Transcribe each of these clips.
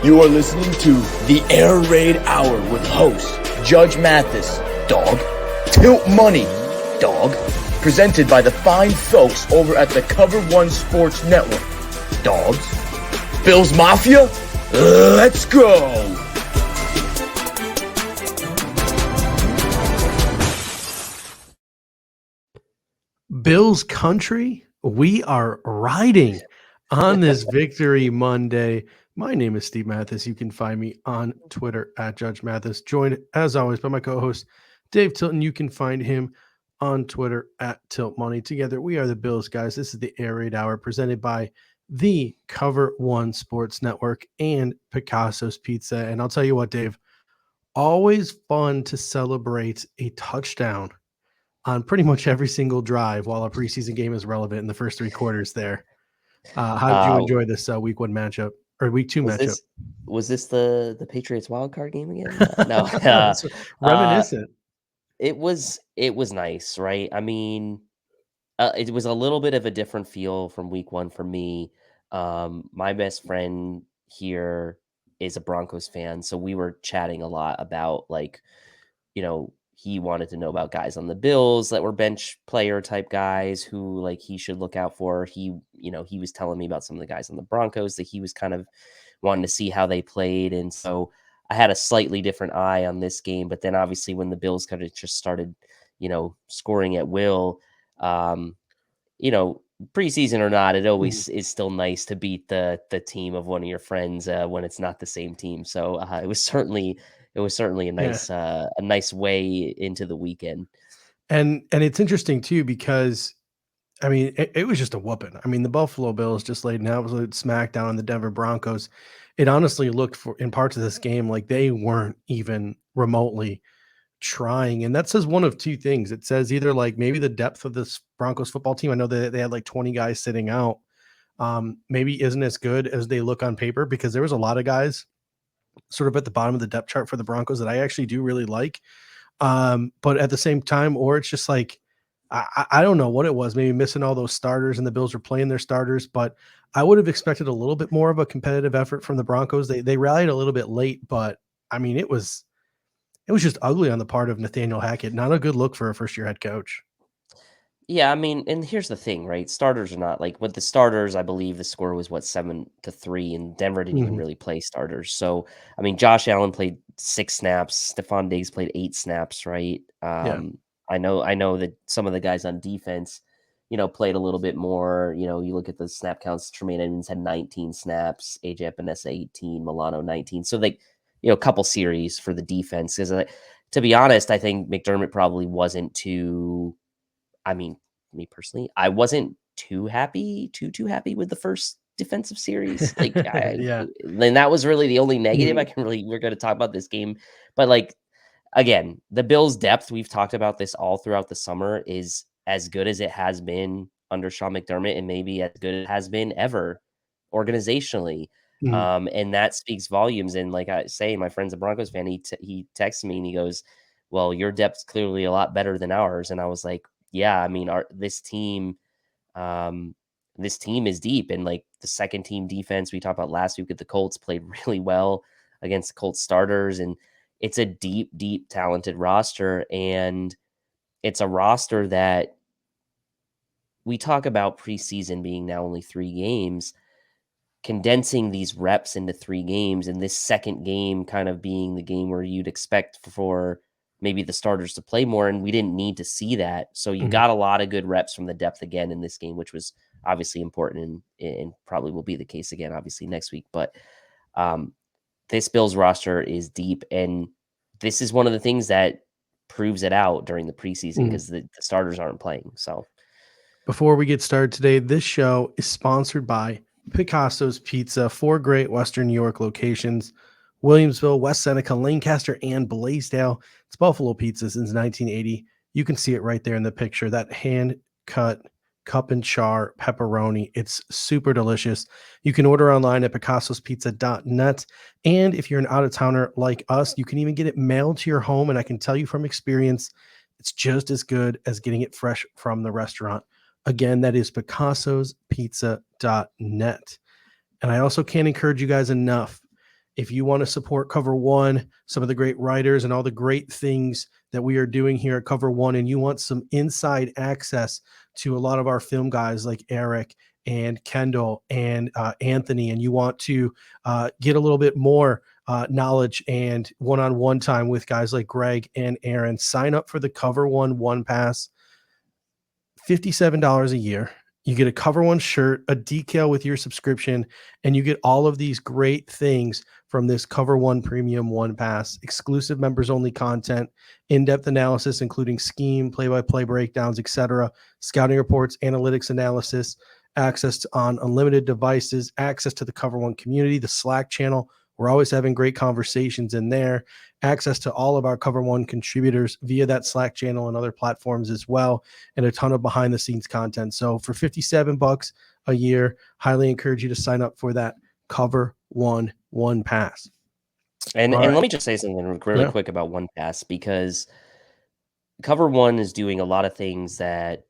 You are listening to the Air Raid Hour with host Judge Mathis, dog, Tilt Money, dog, presented by the fine folks over at the Cover One Sports Network, dogs. Bills Mafia, let's go! Bills country, we are riding on this Victory Monday. My name is Steve Mathis. You can find me on Twitter at Judge Mathis, joined as always by my co-host Dave Tilton. You can find him on Twitter at Tilt Money. Together, we are the Bills guys. This is the Air Raid Hour presented by the Cover One Sports Network and Picasso's Pizza. And I'll tell you what, Dave, always fun to celebrate a touchdown on pretty much every single drive while a preseason game is relevant in the first three quarters there. How did you enjoy this week one matchup or week two matchup? Was this the Patriots wildcard game again? No, reminiscent. It was nice, right? I mean, it was a little bit of a different feel from week one for me. My best friend here is a Broncos fan, so we were chatting a lot about he wanted to know about guys on the Bills that were bench player type guys who he should look out for. He was telling me about some of the guys on the Broncos that he was kind of wanting to see how they played. And so I had a slightly different eye on this game, but then obviously when the Bills kind of just started, scoring at will, preseason or not, it always is still nice to beat the team of one of your friends when it's not the same team. So it was certainly a nice way into the weekend. And it's interesting too, because I mean, it was just a whooping. I mean, the Buffalo Bills just laid an absolute smackdown on the Denver Broncos. It honestly looked in parts of this game like they weren't even remotely trying. And that says one of two things. It says either maybe the depth of this Broncos football team, I know that they had 20 guys sitting out, maybe isn't as good as they look on paper, because there was a lot of guys sort of at the bottom of the depth chart for the Broncos that I actually do really like. But at the same time, or it's just I don't know what it was, maybe missing all those starters and the Bills were playing their starters, but I would have expected a little bit more of a competitive effort from the Broncos. They rallied a little bit late, but I mean, it was just ugly on the part of Nathaniel Hackett. Not a good look for a first-year head coach. Yeah, I mean, and here's the thing, right? Starters are not with the starters. I believe the score was 7-3, and Denver didn't even really play starters. So, I mean, Josh Allen played 6 snaps. Stephon Diggs played 8 snaps, right? Yeah. I know that some of the guys on defense, played a little bit more. You look at the snap counts. Tremaine Edmonds had 19 snaps, AJ Epinesa 18, Milano 19. So a couple series for the defense. Because to be honest, I think McDermott probably wasn't too. I mean, me personally, I wasn't too happy with the first defensive series. Yeah. And that was really the only negative we're going to talk about this game. But again, the Bills' depth, we've talked about this all throughout the summer, is as good as it has been under Sean McDermott, and maybe as good as it has been ever organizationally. And that speaks volumes. And like I say, my friend's a Broncos fan. He texts me and he goes, well, your depth's clearly a lot better than ours. And I was like, yeah, I mean, this team is deep, and the second team defense we talked about last week with the Colts played really well against the Colts starters, and it's a deep, deep, talented roster, and it's a roster that we talk about preseason being now only 3 games, condensing these reps into 3 games, and this second game kind of being the game where you'd expect for maybe the starters to play more, and we didn't need to see that. So you got a lot of good reps from the depth again in this game, which was obviously important and probably will be the case again, obviously, next week. But this Bills roster is deep, and this is one of the things that proves it out during the preseason because the starters aren't playing. So before we get started today, this show is sponsored by Picasso's Pizza, 4 great Western New York locations: Williamsville, West Seneca, Lancaster, and Blaisdell. It's Buffalo Pizza since 1980. You can see it right there in the picture, that hand-cut cup and char pepperoni. It's super delicious. You can order online at picassospizza.net. And if you're an out-of-towner like us, you can even get it mailed to your home. And I can tell you from experience, it's just as good as getting it fresh from the restaurant. Again, that is picassospizza.net. And I also can't encourage you guys enough. If you want to support Cover One, some of the great writers and all the great things that we are doing here at Cover One, and you want some inside access to a lot of our film guys like Eric and Kendall and Anthony, and you want to get a little bit more knowledge and one-on-one time with guys like Greg and Aaron, sign up for the Cover One Pass. $57 a year. You get a Cover One shirt, a decal with your subscription, and you get all of these great things from this Cover One Premium One Pass, exclusive members only content, in-depth analysis, including scheme, play-by-play breakdowns, etc., scouting reports, analytics analysis, access to on unlimited devices, access to the Cover One community, the Slack channel. We're always having great conversations in there, access to all of our Cover One contributors via that Slack channel and other platforms as well, and a ton of behind the scenes content. So for $57 a year, highly encourage you to sign up for that Cover One Pass. And All and right. let me just say something really quick about One Pass, because Cover One is doing a lot of things that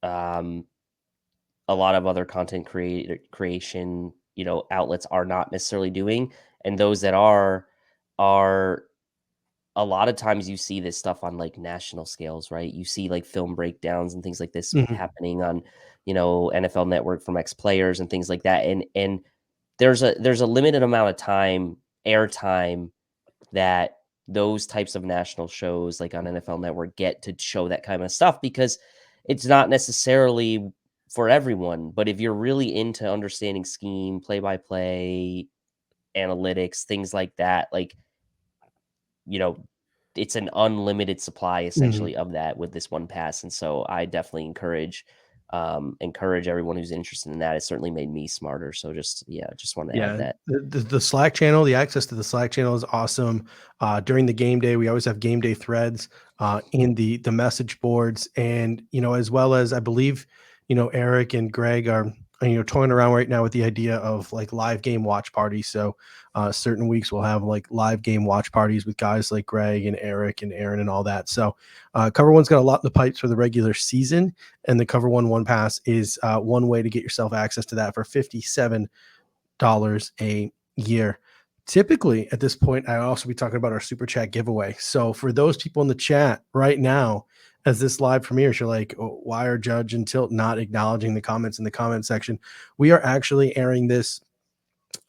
a lot of other content creation, outlets are not necessarily doing, and those that are a lot of times you see this stuff on like national scales, right? You see like film breakdowns and things like this Mhm. happening on, NFL Network from ex players and things like that. And there's a limited amount of airtime that those types of national shows like on NFL Network get to show that kind of stuff, because it's not necessarily for everyone. But if you're really into understanding scheme, play by play, analytics, things like that, like, you know, it's an unlimited supply Mhm. essentially of that with this one pass. And so I definitely encourage everyone who's interested in that. It certainly made me smarter. So just want to add Yeah, that. the Slack channel, the access to the Slack channel is awesome. During the game day, we always have game day threads in the message boards, and as well as I believe, Eric and Greg are toying around right now with the idea of like live game watch parties. So certain weeks we'll have like live game watch parties with guys like Greg and Eric and Aaron and all that. So Cover One's got a lot in the pipes for the regular season, and the Cover One Pass is one way to get yourself access to that for $57 a year. Typically, at this point, I also be talking about our super chat giveaway. So for those people in the chat right now, as this live premieres, you're like, oh, why are Judge and Tilt not acknowledging the comments in the comment section? We are actually airing this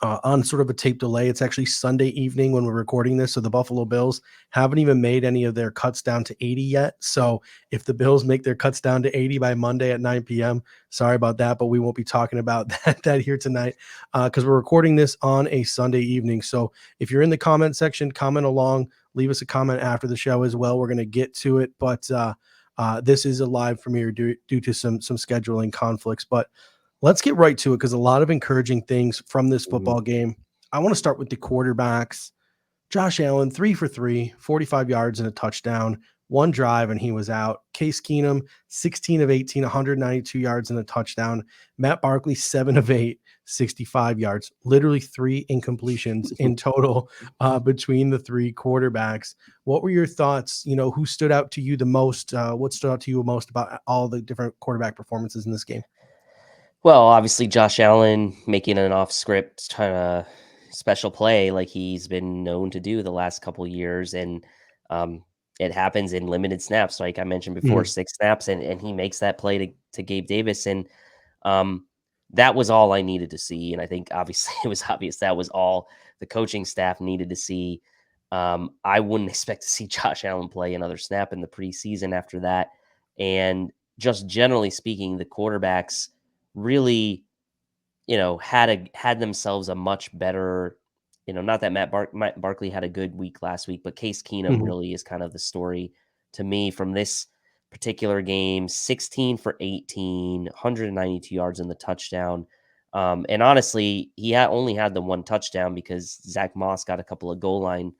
on sort of a tape delay. It's actually Sunday evening when we're recording this. So the Buffalo Bills haven't even made any of their cuts down to 80 yet. So if the Bills make their cuts down to 80 by Monday at 9 p.m., sorry about that, but we won't be talking about that here tonight because we're recording this on a Sunday evening. So if you're in the comment section, comment along, leave us a comment after the show as well. We're going to get to it, but this is a live premiere due to some scheduling conflicts. But let's get right to it because a lot of encouraging things from this football game. I want to start with the quarterbacks. Josh Allen, 3 for 3, 45 yards and a touchdown, one drive, and he was out. Case Keenum, 16 of 18, 192 yards and a touchdown. Matt Barkley, 7 of 8, 65 yards. Literally 3 incompletions in total between the 3 quarterbacks. What were your thoughts? Who stood out to you the most? What stood out to you most about all the different quarterback performances in this game? Well, obviously, Josh Allen making an off-script kind of special play like he's been known to do the last couple years, and um, it happens in limited snaps, like I mentioned before, 6 snaps, and he makes that play to Gabe Davis, and um, that was all I needed to see, and I think obviously it was obvious that was all the coaching staff needed to see. I wouldn't expect to see Josh Allen play another snap in the preseason after that, and just generally speaking, the quarterbacks really, had themselves a much better, not that Matt Barkley had a good week last week, but Case Keenum Mhm. really is kind of the story to me from this particular game. 16 for 18, 192 yards in the touchdown. And honestly, he only had the one touchdown because Zach Moss got a couple of goal line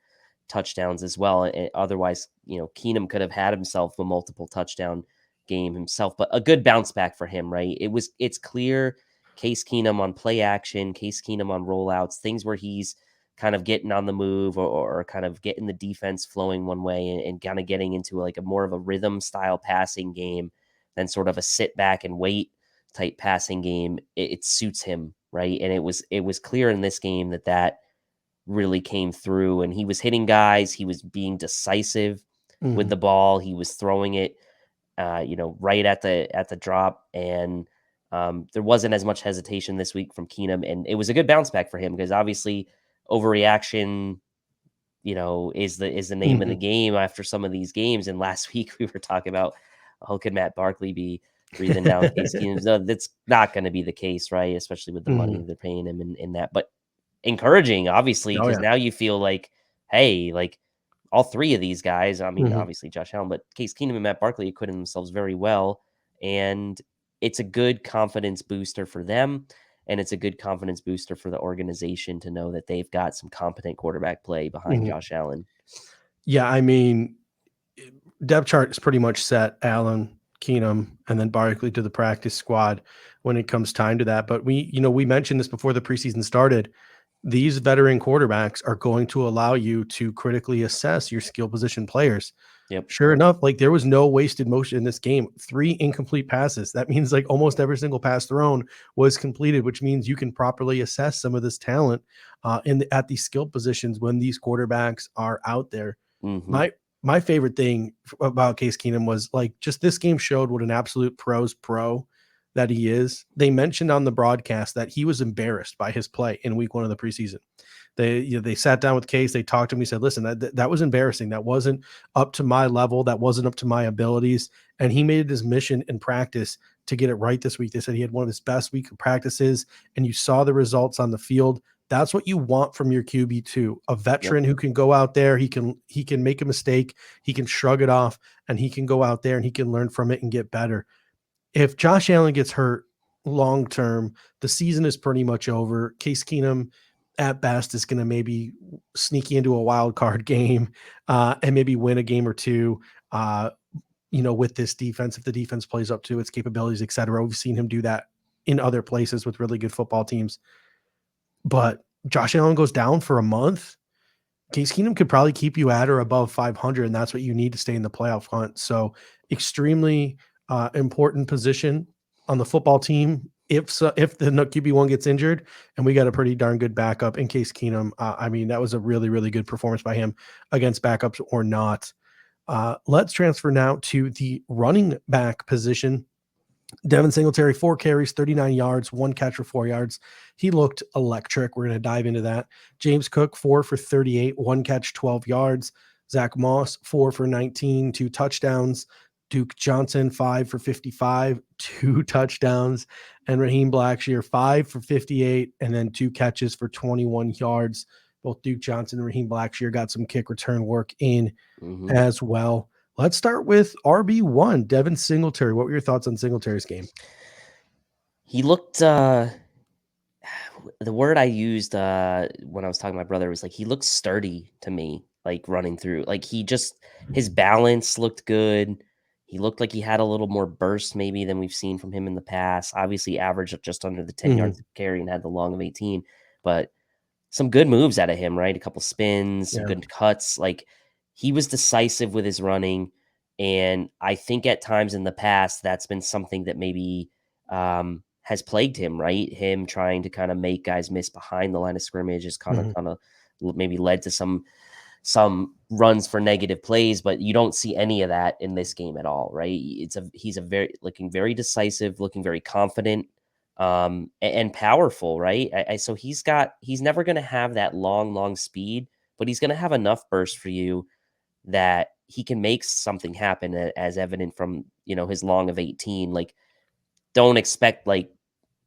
touchdowns as well. And otherwise, Keenum could have had himself a multiple touchdown game himself, but a good bounce back for him, right? It's clear Case Keenum on play action, Case Keenum on rollouts, things where he's kind of getting on the move or kind of getting the defense flowing one way and kind of getting into like a more of a rhythm style passing game than sort of a sit back and wait type passing game. It suits him, right? And it was clear in this game that really came through, and he was hitting guys. He was being decisive with Mhm. the ball. He was throwing it, right at the drop, and there wasn't as much hesitation this week from Keenum, and it was a good bounce back for him because obviously overreaction, is the name of the Mhm. game after some of these games. And last week we were talking about, oh, could Matt Barkley be breathing down Case Keenum? No, that's not going to be the case, right? Especially with the money Mhm. they're paying him in that. But encouraging, obviously, Oh, because yeah. now you feel like, hey, like all three of these guys, I mean, Mhm. obviously Josh Allen, but Case Keenum and Matt Barkley acquitted themselves very well. And it's a good confidence booster for them. And it's a good confidence booster for the organization to know that they've got some competent quarterback play behind Mhm. Josh Allen. Yeah, I mean, depth chart is pretty much set. Allen, Keenum, and then Barkley to the practice squad when it comes time to that. But we mentioned this before the preseason started. These veteran quarterbacks are going to allow you to critically assess your skill position players. Yep. Sure enough, like there was no wasted motion in this game. 3 incomplete passes. That means like almost every single pass thrown was completed, which means you can properly assess some of this talent at these skill positions when these quarterbacks are out there. Mm-hmm. My favorite thing about Case Keenum was like just this game showed what an absolute pro's pro that he is. They mentioned on the broadcast that he was embarrassed by his play in week 1 of the preseason. They sat down with Case, they talked to him, he said, listen, that was embarrassing. That wasn't up to my level, that wasn't up to my abilities. And he made it his mission in practice to get it right this week. They said he had one of his best week of practices, and you saw the results on the field. That's what you want from your QB2, a Yep. veteran who can go out there, he can make a mistake, he can shrug it off, and he can go out there and he can learn from it and get better. If Josh Allen gets hurt long term, the season is pretty much over. Case Keenum at best is going to maybe sneak you into a wild card game and maybe win a game or two. With this defense, if the defense plays up to its capabilities, et cetera. We've seen him do that in other places with really good football teams. But Josh Allen goes down for a month. Case Keenum could probably keep you at or above 500, and that's what you need to stay in the playoff hunt. So, extremely important position on the football team. If the QB1 gets injured, and we got a pretty darn good backup in Case Keenum, I mean that was a really really good performance by him against backups or not. Let's transfer now to the running back position. Devin Singletary, 4 carries, 39 yards, 1 catch for 4 yards. He looked electric. We're going to dive into that. James Cook, 4 for 38, 1 catch, 12 yards. Zach Moss, 4 for 19, 2 touchdowns. Duke Johnson, 5 for 55, 2 touchdowns. And Raheem Blackshear, 5 for 58, and then 2 catches for 21 yards. Both Duke Johnson and Raheem Blackshear got some kick return work in as well. Let's start with RB1, Devin Singletary. What were your thoughts on Singletary's game? He looked, the word I used when I was talking to my brother was like, he looked sturdy to me, like running through. Like his balance looked good. He looked like he had a little more burst maybe than we've seen from him in the past. Obviously, averaged just under the 10 yards of carry and had the long of 18, but some good moves out of him, right? A couple spins, some Yeah. good cuts. Like he was decisive with his running. And I think at times in the past, that's been something that maybe has plagued him, right? Him trying to kind of make guys miss behind the line of scrimmage is kind of maybe led to some runs for negative plays, but you don't see any of that in this game at all, right? He's looking very decisive, looking very confident, and powerful, right? So he's never going to have that long speed, but he's going to have enough burst for you that he can make something happen, as evident from his long of 18. Like, don't expect like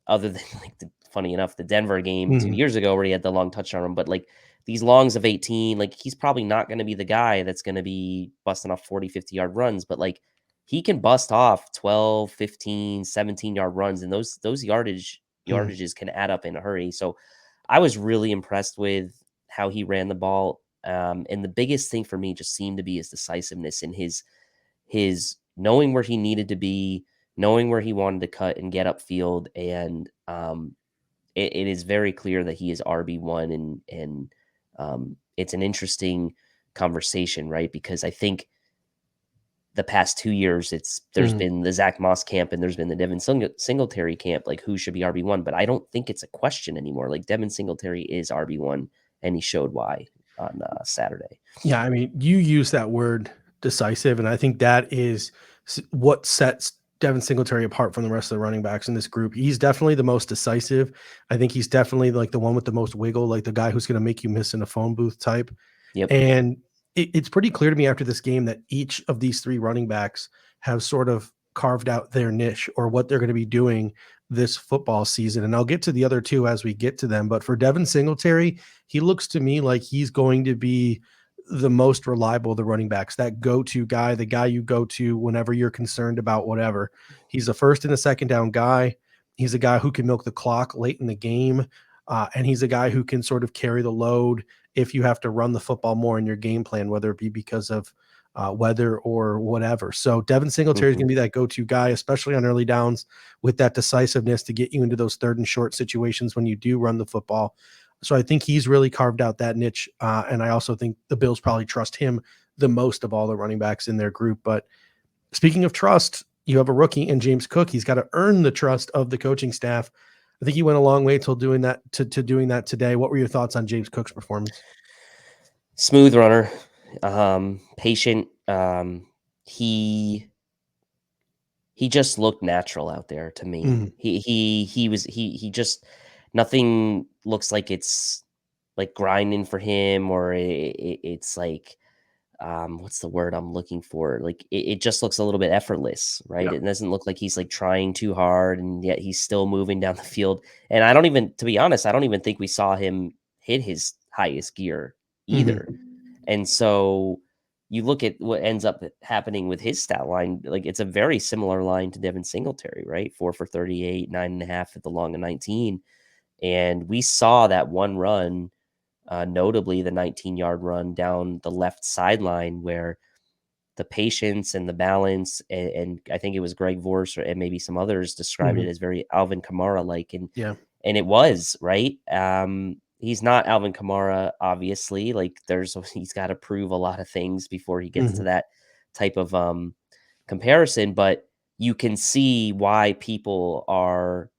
other than like funny enough the Denver game 2 years ago where he had the long touchdown run, but like these longs of 18, like he's probably not going to be the guy that's going to be busting off 40-50 yard runs, but like he can bust off 12, 15, 17 yard runs, and those yardages can add up in a hurry. So I was really impressed with how he ran the ball. And the biggest thing for me just seemed to be his decisiveness and his knowing where he needed to be, knowing where he wanted to cut and get upfield. And it is very clear that he is RB1, and it's an interesting conversation, right? Because I think the past 2 years, there's been the Zach Moss camp and there's been the Devin Singletary camp, like who should be RB1, but I don't think it's a question anymore. Like Devin Singletary is RB1 and he showed why on Saturday. Yeah, I mean, you use that word decisive, and I think that is what sets Devin Singletary apart from the rest of the running backs in this group. He's definitely the most decisive. I think he's definitely like the one with the most wiggle, like the guy who's going to make you miss in a phone booth type. Yep. And it's pretty clear to me after this game that each of these three running backs have sort of carved out their niche or what they're going to be doing this football season. And I'll get to the other two as we get to them. But for Devin Singletary, he looks to me like he's going to be the most reliable of the running backs, that go-to guy, the guy you go to whenever you're concerned about whatever. He's a first and a second down guy. He's a guy who can milk the clock late in the game. And he's a guy who can sort of carry the load if you have to run the football more in your game plan, whether it be because of weather or whatever. So Devin Singletary is going to be that go-to guy, especially on early downs, with that decisiveness to get you into those third and short situations when you do run the football. So I think he's really carved out that niche. And I also think the Bills probably trust him the most of all the running backs in their group. But speaking of trust, you have a rookie in James Cook. He's got to earn the trust of the coaching staff. I think he went a long way till doing that to doing that today. What were your thoughts on James Cook's performance? Smooth runner, patient. He just looked natural out there to me. Mhm. He just, nothing looks like it's like grinding for him, or it's like, what's the word I'm looking for? Like it just looks a little bit effortless, right? Yeah. It doesn't look like he's like trying too hard, and yet he's still moving down the field. And I don't even, to be honest, I don't even think we saw him hit his highest gear either. Mhm. And so you look at what ends up happening with his stat line, like it's a very similar line to Devin Singletary, right? 4 for 38, 9.5 at the long of 19. And we saw that one run, notably the 19-yard run down the left sideline, where the patience and the balance, and I think it was Greg Vorse and maybe some others described it as very Alvin Kamara like, and Yeah. it was right. He's not Alvin Kamara, obviously. Like he's got to prove a lot of things before he gets to Mhm. that type of comparison, but you can see why people are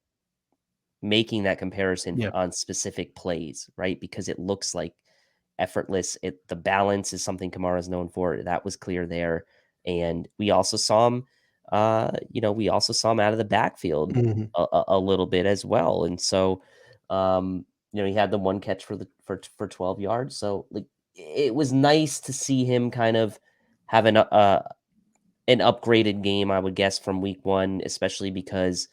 making that comparison Yeah. on specific plays, right? Because it looks like effortless. The balance is something Kamara's known for. That was clear there. And we also saw him, we also saw him out of the backfield Mhm. a little bit as well. And so, he had the one catch for 12 yards. So like it was nice to see him kind of have an upgraded game, I would guess, from week one, especially because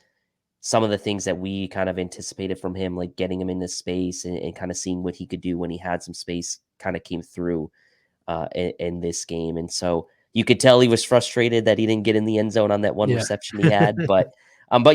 some of the things that we kind of anticipated from him, like getting him in this space and kind of seeing what he could do when he had some space, kind of came through in this game. And so you could tell he was frustrated that he didn't get in the end zone on that one Yeah. reception he had, but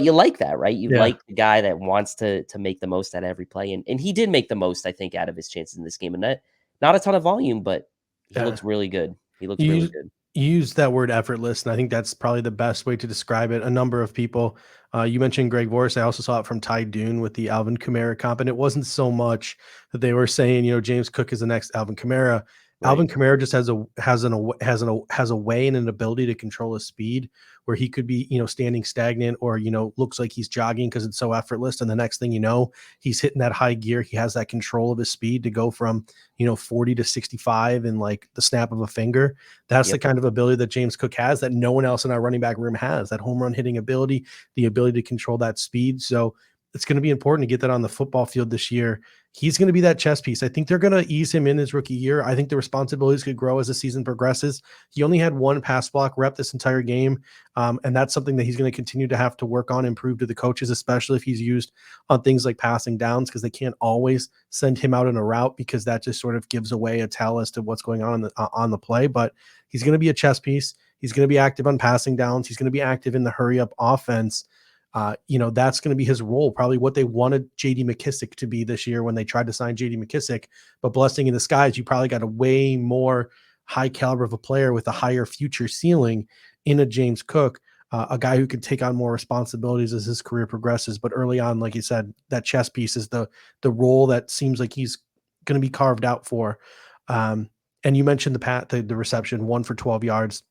you like that, right? You Yeah. like the guy that wants to make the most out of every play. And he did make the most, I think, out of his chances in this game. And not a ton of volume, but he Yeah. looks really good. He looks You really use good. you used that word effortless, and I think that's probably the best way to describe it. A number of people, you mentioned Greg Vorse. I also saw it from Ty Dune with the Alvin Kamara comp, and it wasn't so much that they were saying, James Cook is the next Alvin Kamara. Right. Alvin Kamara just has a way and an ability to control his speed where he could be, standing stagnant or, looks like he's jogging because it's so effortless. And the next thing you know, he's hitting that high gear. He has that control of his speed to go from, 40 to 65 in like the snap of a finger. That's the Yep. kind of ability that James Cook has that no one else in our running back room has, that home run hitting ability, the ability to control that speed. So it's going to be important to get that on the football field this year. He's going to be that chess piece. I think they're going to ease him in his rookie year. I think the responsibilities could grow as the season progresses. He only had one pass block rep this entire game. And that's something that he's going to continue to have to work on, improve to the coaches, especially if he's used on things like passing downs, because they can't always send him out in a route because that just sort of gives away a tell as to what's going on the play. But he's going to be a chess piece. He's going to be active on passing downs. He's going to be active in the hurry up offense. That's going to be his role, probably what they wanted JD McKissick to be this year when they tried to sign JD McKissick. But blessing in disguise, you probably got a way more high caliber of a player with a higher future ceiling in a James Cook, a guy who could take on more responsibilities as his career progresses. But early on, like you said, that chess piece is the role that seems like he's going to be carved out for. And you mentioned the reception, 1 for 12 yards.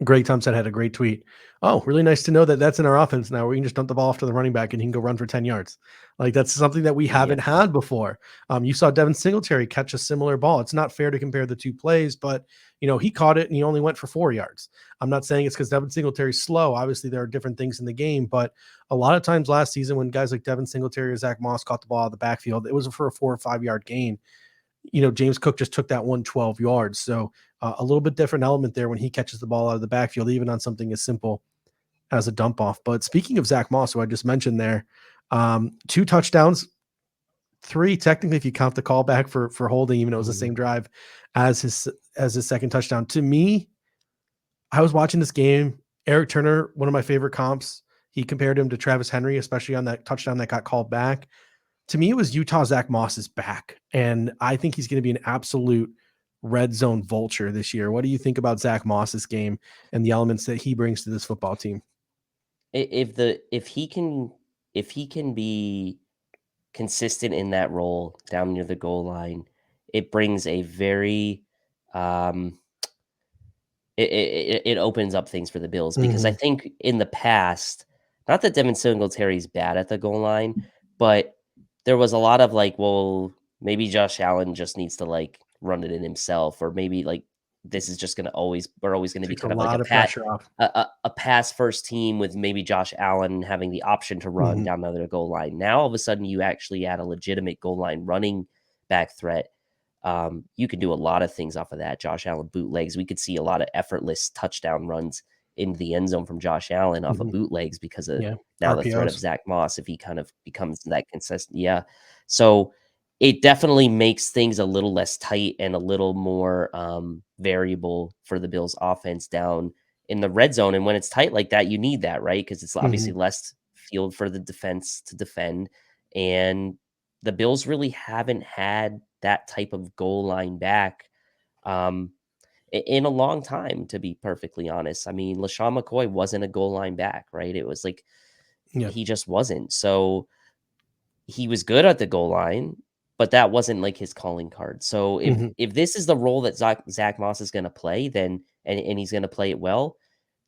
Greg Thompson had a great tweet. Oh, really nice to know that that's in our offense now. We can just dump the ball off to the running back and he can go run for 10 yards. Like that's something that we Yeah. haven't had before. You saw Devin Singletary catch a similar ball. It's not fair to compare the two plays, but he caught it and he only went for 4 yards. I'm not saying it's because Devin Singletary's slow. Obviously, there are different things in the game, but a lot of times last season when guys like Devin Singletary or Zach Moss caught the ball out of the backfield, it was for a 4 or 5 yard gain. James Cook just took that 112 yards. So a little bit different element there when he catches the ball out of the backfield, even on something as simple as a dump off. But speaking of Zach Moss, who I just mentioned there, 2 touchdowns, 3 technically if you count the callback for holding, even though it was the same drive as his second touchdown. To me, I was watching this game. Eric Turner, one of my favorite comps, he compared him to Travis Henry, especially on that touchdown that got called back. To me, it was Utah Zach Moss is back, and I think he's going to be an absolute red zone vulture this year. What do you think about Zach Moss's game and the elements that he brings to this football team? If he can be consistent in that role down near the goal line, it brings a very it opens up things for the Bills because I think in the past, not that Devin Singletary's bad at the goal line, but there was a lot of like, well, maybe Josh Allen just needs to like run it in himself, or maybe like this is just we're always going to be Takes a kind of like lot of pressure off. a pass first team with maybe Josh Allen having the option to run down the goal line. Now all of a sudden you actually add a legitimate goal line running back threat. You can do a lot of things off of that. Josh Allen bootlegs. We could see a lot of effortless touchdown runs into the end zone from Josh Allen off of bootlegs because of now the threat of RPOs. Zach Moss, if he kind of becomes that consistent. Yeah. So it definitely makes things a little less tight and a little more variable for the Bills offense down in the red zone. And when it's tight like that, you need that, right? Because it's obviously less field for the defense to defend. And the Bills really haven't had that type of goal line back in a long time, to be perfectly honest. I mean, LaShawn McCoy wasn't a goal line back, right? It was like he just wasn't. So he was good at the goal line, but that wasn't like his calling card. So if this is the role that Zach Moss is going to play, then and he's going to play it well,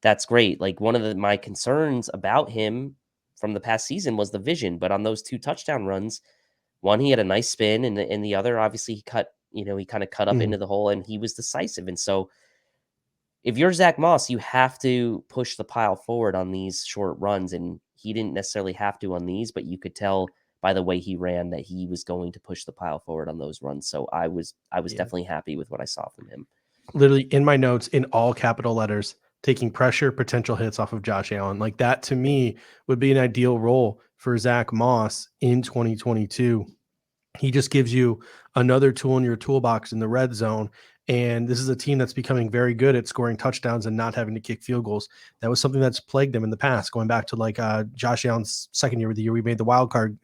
that's great. Like one of my concerns about him from the past season was the vision, but on those 2 touchdown runs, one, he had a nice spin, and the other, obviously, he kind of cut up into the hole, and he was decisive. And so, if you're Zach Moss, you have to push the pile forward on these short runs, and he didn't necessarily have to on these, but you could tell by the way he ran that he was going to push the pile forward on those runs. So I was definitely happy with what I saw from him. Literally in my notes in all capital letters, taking pressure, potential hits off of Josh Allen. Like that to me would be an ideal role for Zach Moss in 2022. He just gives you another tool in your toolbox in the red zone. And this is a team that's becoming very good at scoring touchdowns and not having to kick field goals. That was something that's plagued them in the past, going back to like Josh Allen's second year, the year we made the wild card.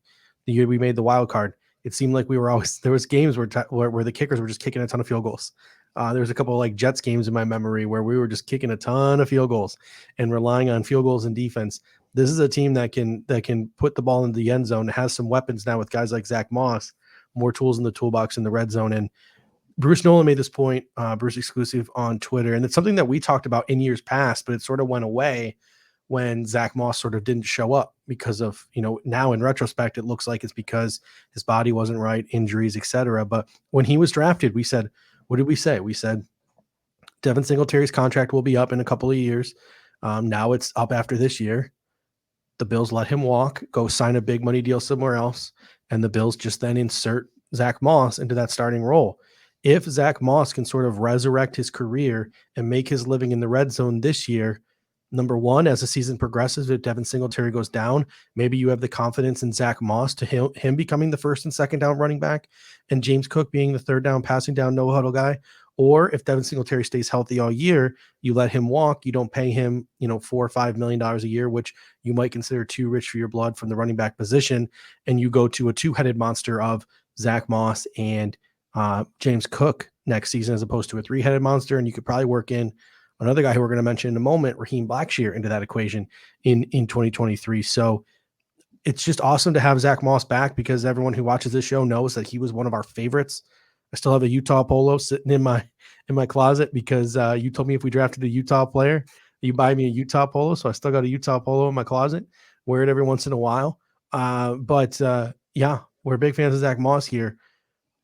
The year we made the wild card, it seemed like we were always, there was games where the kickers were just kicking a ton of field goals. There was a couple of like Jets games in my memory where we were just kicking a ton of field goals and relying on field goals and defense. This is a team that can put the ball into the end zone. It has some weapons now with guys like Zach Moss, more tools in the toolbox in the red zone. And Bruce Nolan made this point, Bruce exclusive on Twitter. And it's something that we talked about in years past, but it sort of went away when Zach Moss sort of didn't show up because of, now in retrospect, it looks like it's because his body wasn't right, injuries, etc. But when he was drafted, we said, what did we say? We said Devin Singletary's contract will be up in a couple of years. Now it's up after this year. The Bills let him walk, go sign a big money deal somewhere else. And the Bills just then insert Zach Moss into that starting role. If Zach Moss can sort of resurrect his career and make his living in the red zone this year, number one, as the season progresses, if Devin Singletary goes down, maybe you have the confidence in Zach Moss to him becoming the first and second down running back and James Cook being the third down passing down no huddle guy. Or if Devin Singletary stays healthy all year, you let him walk. You don't pay him, $4 or $5 million a year, which you might consider too rich for your blood from the running back position. And you go to a 2-headed monster of Zach Moss and James Cook next season, as opposed to a 3-headed monster. And you could probably work in another guy who we're going to mention in a moment, Raheem Blackshear, into that equation in 2023. So it's just awesome to have Zach Moss back, because everyone who watches this show knows that he was one of our favorites I still have a Utah polo sitting in my closet because you told me if we drafted a Utah player, you buy me a Utah polo. So I still got a Utah polo in my closet. Wear it every once in a while. But yeah, we're big fans of Zach Moss here.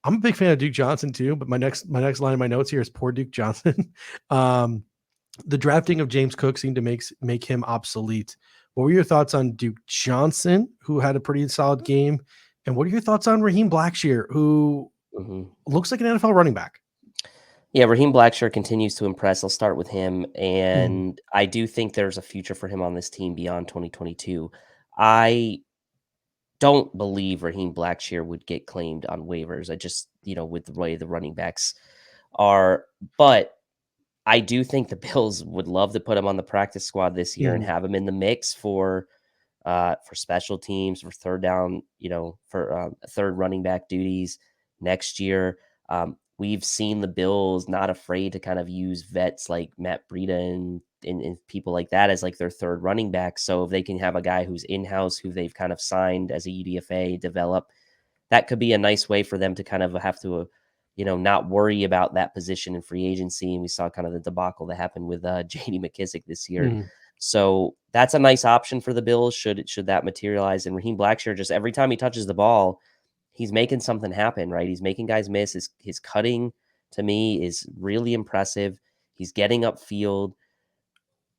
I'm a big fan of Duke Johnson too, but my next line of my notes here is poor Duke Johnson. The drafting of James Cook seemed to make him obsolete. What were your thoughts on Duke Johnson, who had a pretty solid game? And what are your thoughts on Raheem Blackshear, who looks like an NFL running back? Yeah, Raheem Blackshear continues to impress. I'll start with him, and I do think there's a future for him on this team beyond 2022. I don't believe Raheem Blackshear would get claimed on waivers. I just, with the way the running backs are, but I do think the Bills would love to put him on the practice squad this year and have him in the mix for special teams, for third down, for third running back duties next year. We've seen the Bills not afraid to kind of use vets like Matt Breida and people like that as like their third running back. So if they can have a guy who's in-house, who they've kind of signed as a UDFA, develop, that could be a nice way for them to kind of have to, not worry about that position in free agency. And we saw kind of the debacle that happened with J.D. McKissick this year. So that's a nice option for the Bills should that materialize. And Raheem Blackshear, just every time he touches the ball, he's making something happen, right? He's making guys miss. His cutting, to me, is really impressive. He's getting upfield.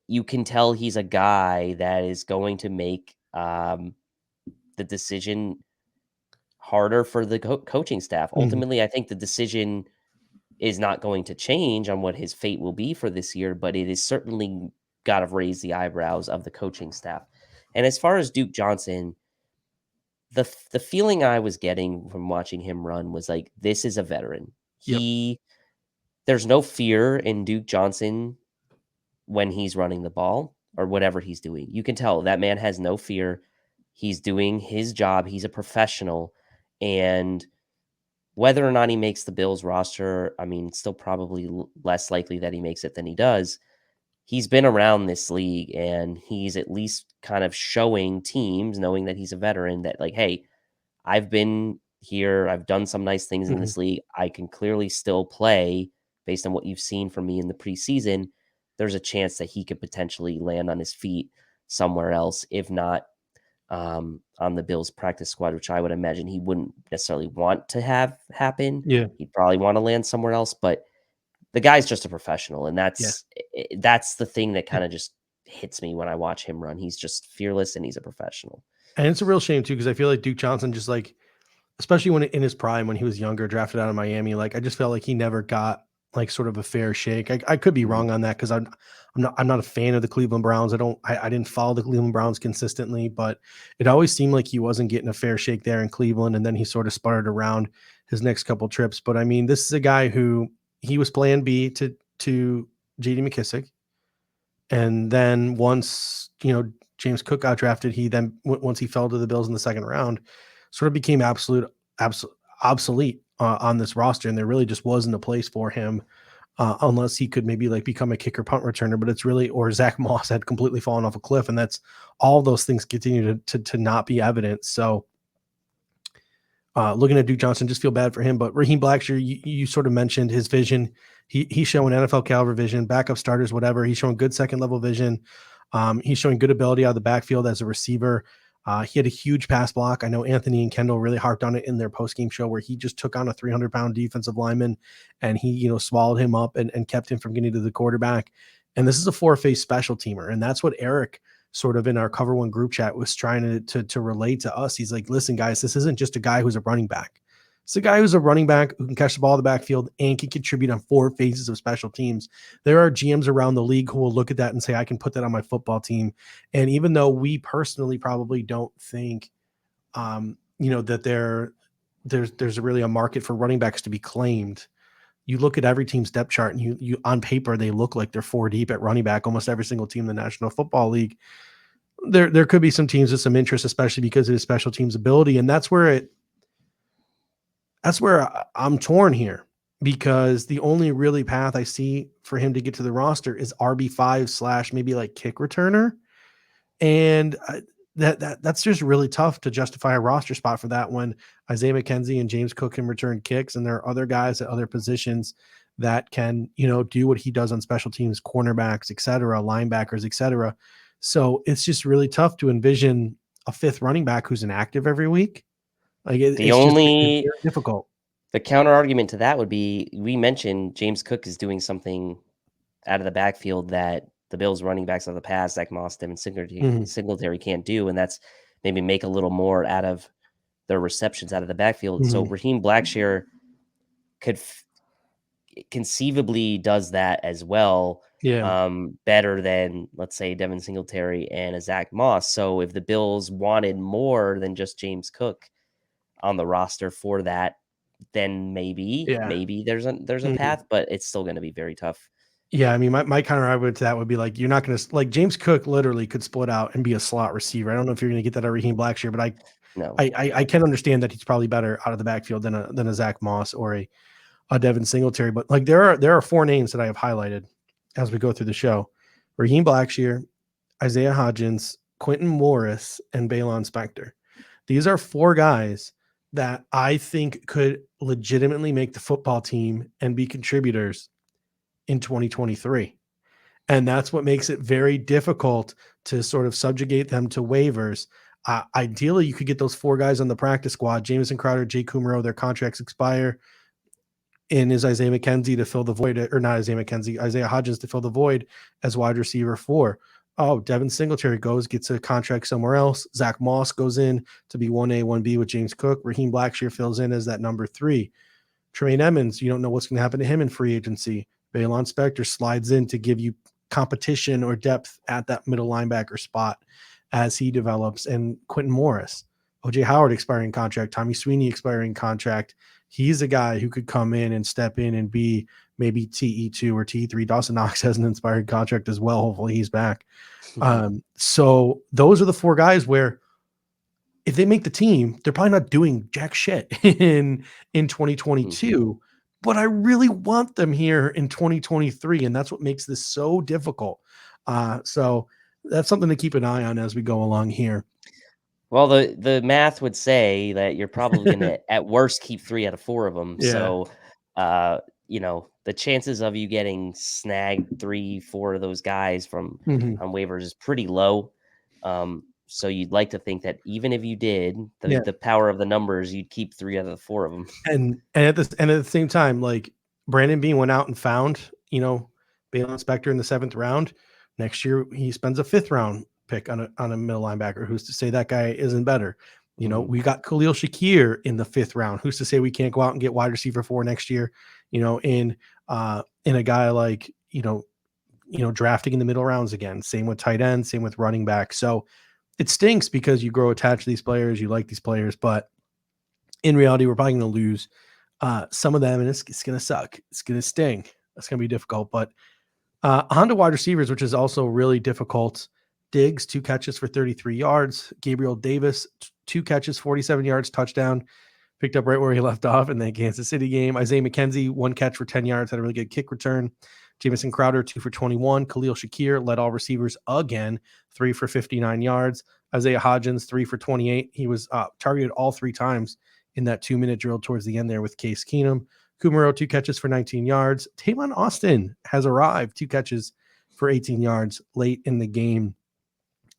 You can tell he's a guy that is going to make the decision harder for the coaching staff. Ultimately, I think the decision is not going to change on what his fate will be for this year, but it is certainly got to raise the eyebrows of the coaching staff. And as far as Duke Johnson, the feeling I was getting from watching him run was like, this is a veteran. There's no fear in Duke Johnson when he's running the ball or whatever he's doing. You can tell that man has no fear. He's doing his job. He's a professional. And whether or not he makes the Bills roster, I mean, still probably less likely that he makes it than he does. He's been around this league and he's at least kind of showing teams, knowing that he's a veteran, that like, hey, I've been here. I've done some nice things in this league. I can clearly still play based on what you've seen from me in the preseason. There's a chance that he could potentially land on his feet somewhere else, if not on the Bills practice squad, which I would imagine he wouldn't necessarily want to have happen. He'd probably want to land somewhere else, but the guy's just a professional. And that's the thing that kind of just hits me when I watch him run. He's just fearless and he's a professional. And it's a real shame too, because I feel like Duke Johnson, just like, especially when in his prime, when he was younger, drafted out of Miami, like I just felt like he never got like sort of a fair shake. I could be wrong on that because I'm not a fan of the Cleveland Browns. I didn't follow the Cleveland Browns consistently, but it always seemed like he wasn't getting a fair shake there in Cleveland. And then he sort of sputtered around his next couple trips. But I mean, this is a guy who he was plan B to J.D. McKissick. And then once, James Cook got drafted, he then, once he fell to the Bills in the second round, sort of became obsolete on this roster. And there really just wasn't a place for him unless he could maybe like become a kicker punt returner, but it's really, or Zach Moss had completely fallen off a cliff. And that's all those things continue to not be evident. So looking at Duke Johnson, just feel bad for him. But Raheem Blackshear, you sort of mentioned his vision. He's showing NFL caliber vision, backup starters, whatever. He's showing good second level vision. He's showing good ability out of the backfield as a receiver. He had a huge pass block. I know Anthony and Kendall really harped on it in their post-game show where he just took on a 300-pound defensive lineman and he, swallowed him up and kept him from getting to the quarterback. And this is a four-phase special teamer. And that's what Eric sort of in our Cover One group chat was trying to relate to us. He's like, listen, guys, this isn't just a guy who's a running back. It's a guy who's a running back who can catch the ball in the backfield and can contribute on four phases of special teams. There are GMs around the league who will look at that and say, I can put that on my football team. And even though we personally probably don't think, that there's really a market for running backs to be claimed, you look at every team's depth chart and you on paper, they look like they're four deep at running back, almost every single team in the National Football League. There could be some teams with some interest, especially because of his special teams ability. And that's where I'm torn here, because the only really path I see for him to get to the roster is RB5 / maybe like kick returner. And that's just really tough to justify a roster spot for that when Isaiah McKenzie and James Cook can return kicks, and there are other guys at other positions that can, do what he does on special teams, cornerbacks, et cetera, linebackers, et cetera. So it's just really tough to envision a fifth running back who's inactive every week. Like it's very difficult. The counter argument to that would be, we mentioned James Cook is doing something out of the backfield that the Bills running backs of the past, Zach Moss, Devin Singletary can't do, and that's maybe make a little more out of their receptions out of the backfield. So Raheem Blackshear could conceivably does that as well. Yeah. Better than, let's say, Devin Singletary and a Zach Moss. So if the Bills wanted more than just James Cook on the roster for that, then maybe there's a path, but it's still going to be very tough. Yeah, I mean, my counter argument to that would be like, you're not going to, like, James Cook literally could split out and be a slot receiver. I don't know if you're going to get that out of Raheem Blackshear, but I can understand that he's probably better out of the backfield than a Zach Moss or a Devin Singletary. But like, there are 4 names that I have highlighted as we go through the show: Raheem Blackshear, Isaiah Hodgins, Quentin Morris, and Baylon Spector. These are 4 guys that I think could legitimately make the football team and be contributors in 2023. And that's what makes it very difficult to sort of subjugate them to waivers. Ideally, you could get those 4 guys on the practice squad: Jamison Crowder, Jay Kumaro, their contracts expire. And is Isaiah McKenzie to fill the void, or not Isaiah McKenzie, Isaiah Hodgins to fill the void as wide receiver 4. Oh, Devin Singletary gets a contract somewhere else. Zach Moss goes in to be 1A, 1B with James Cook. Raheem Blackshear fills in as that number 3. Tremaine Edmonds, you don't know what's going to happen to him in free agency. Baylon Spector slides in to give you competition or depth at that middle linebacker spot as he develops. And Quentin Morris, OJ Howard expiring contract, Tommy Sweeney expiring contract. He's a guy who could come in and step in and be maybe TE2 or TE3. Dawson Knox has an inspired contract as well. Hopefully he's back. So those are the 4 guys where, if they make the team, they're probably not doing jack shit in 2022, but I really want them here in 2023. And that's what makes this so difficult. So that's something to keep an eye on as we go along here. Well, the math would say that you're probably going to, at worst, keep 3 out of 4 of them. Yeah. So, the chances of you getting snagged 3-4 of those guys from on waivers is pretty low. So you'd like to think that even if you did, the power of the numbers, you'd keep 3 out of the 4 of them. And at the same time, like, Brandon Beane went out and found, Baylon Spector in the 7th round. Next year, he spends a 5th round pick on a middle linebacker. Who's to say that guy isn't better? We got Khalil Shakir in the 5th round. Who's to say we can't go out and get wide receiver 4 next year? In a guy like, drafting in the middle rounds again. Same with tight end, same with running back. So it stinks because you grow attached to these players, you like these players, but in reality, we're probably going to lose some of them, and it's going to suck. It's going to sting. It's going to be difficult. But on to wide receivers, which is also really difficult. Diggs, 2 catches for 33 yards. Gabriel Davis, 2 catches, 47 yards, touchdown. Picked up right where he left off in that Kansas City game. Isaiah McKenzie, 1 catch for 10 yards, had a really good kick return. Jamison Crowder, 2 for 21. Khalil Shakir led all receivers again, 3 for 59 yards. Isaiah Hodgins, 3 for 28. He was targeted all 3 times in that 2-minute drill towards the end there with Case Keenum. Kumaro, 2 catches for 19 yards. Tavon Austin has arrived, 2 catches for 18 yards late in the game.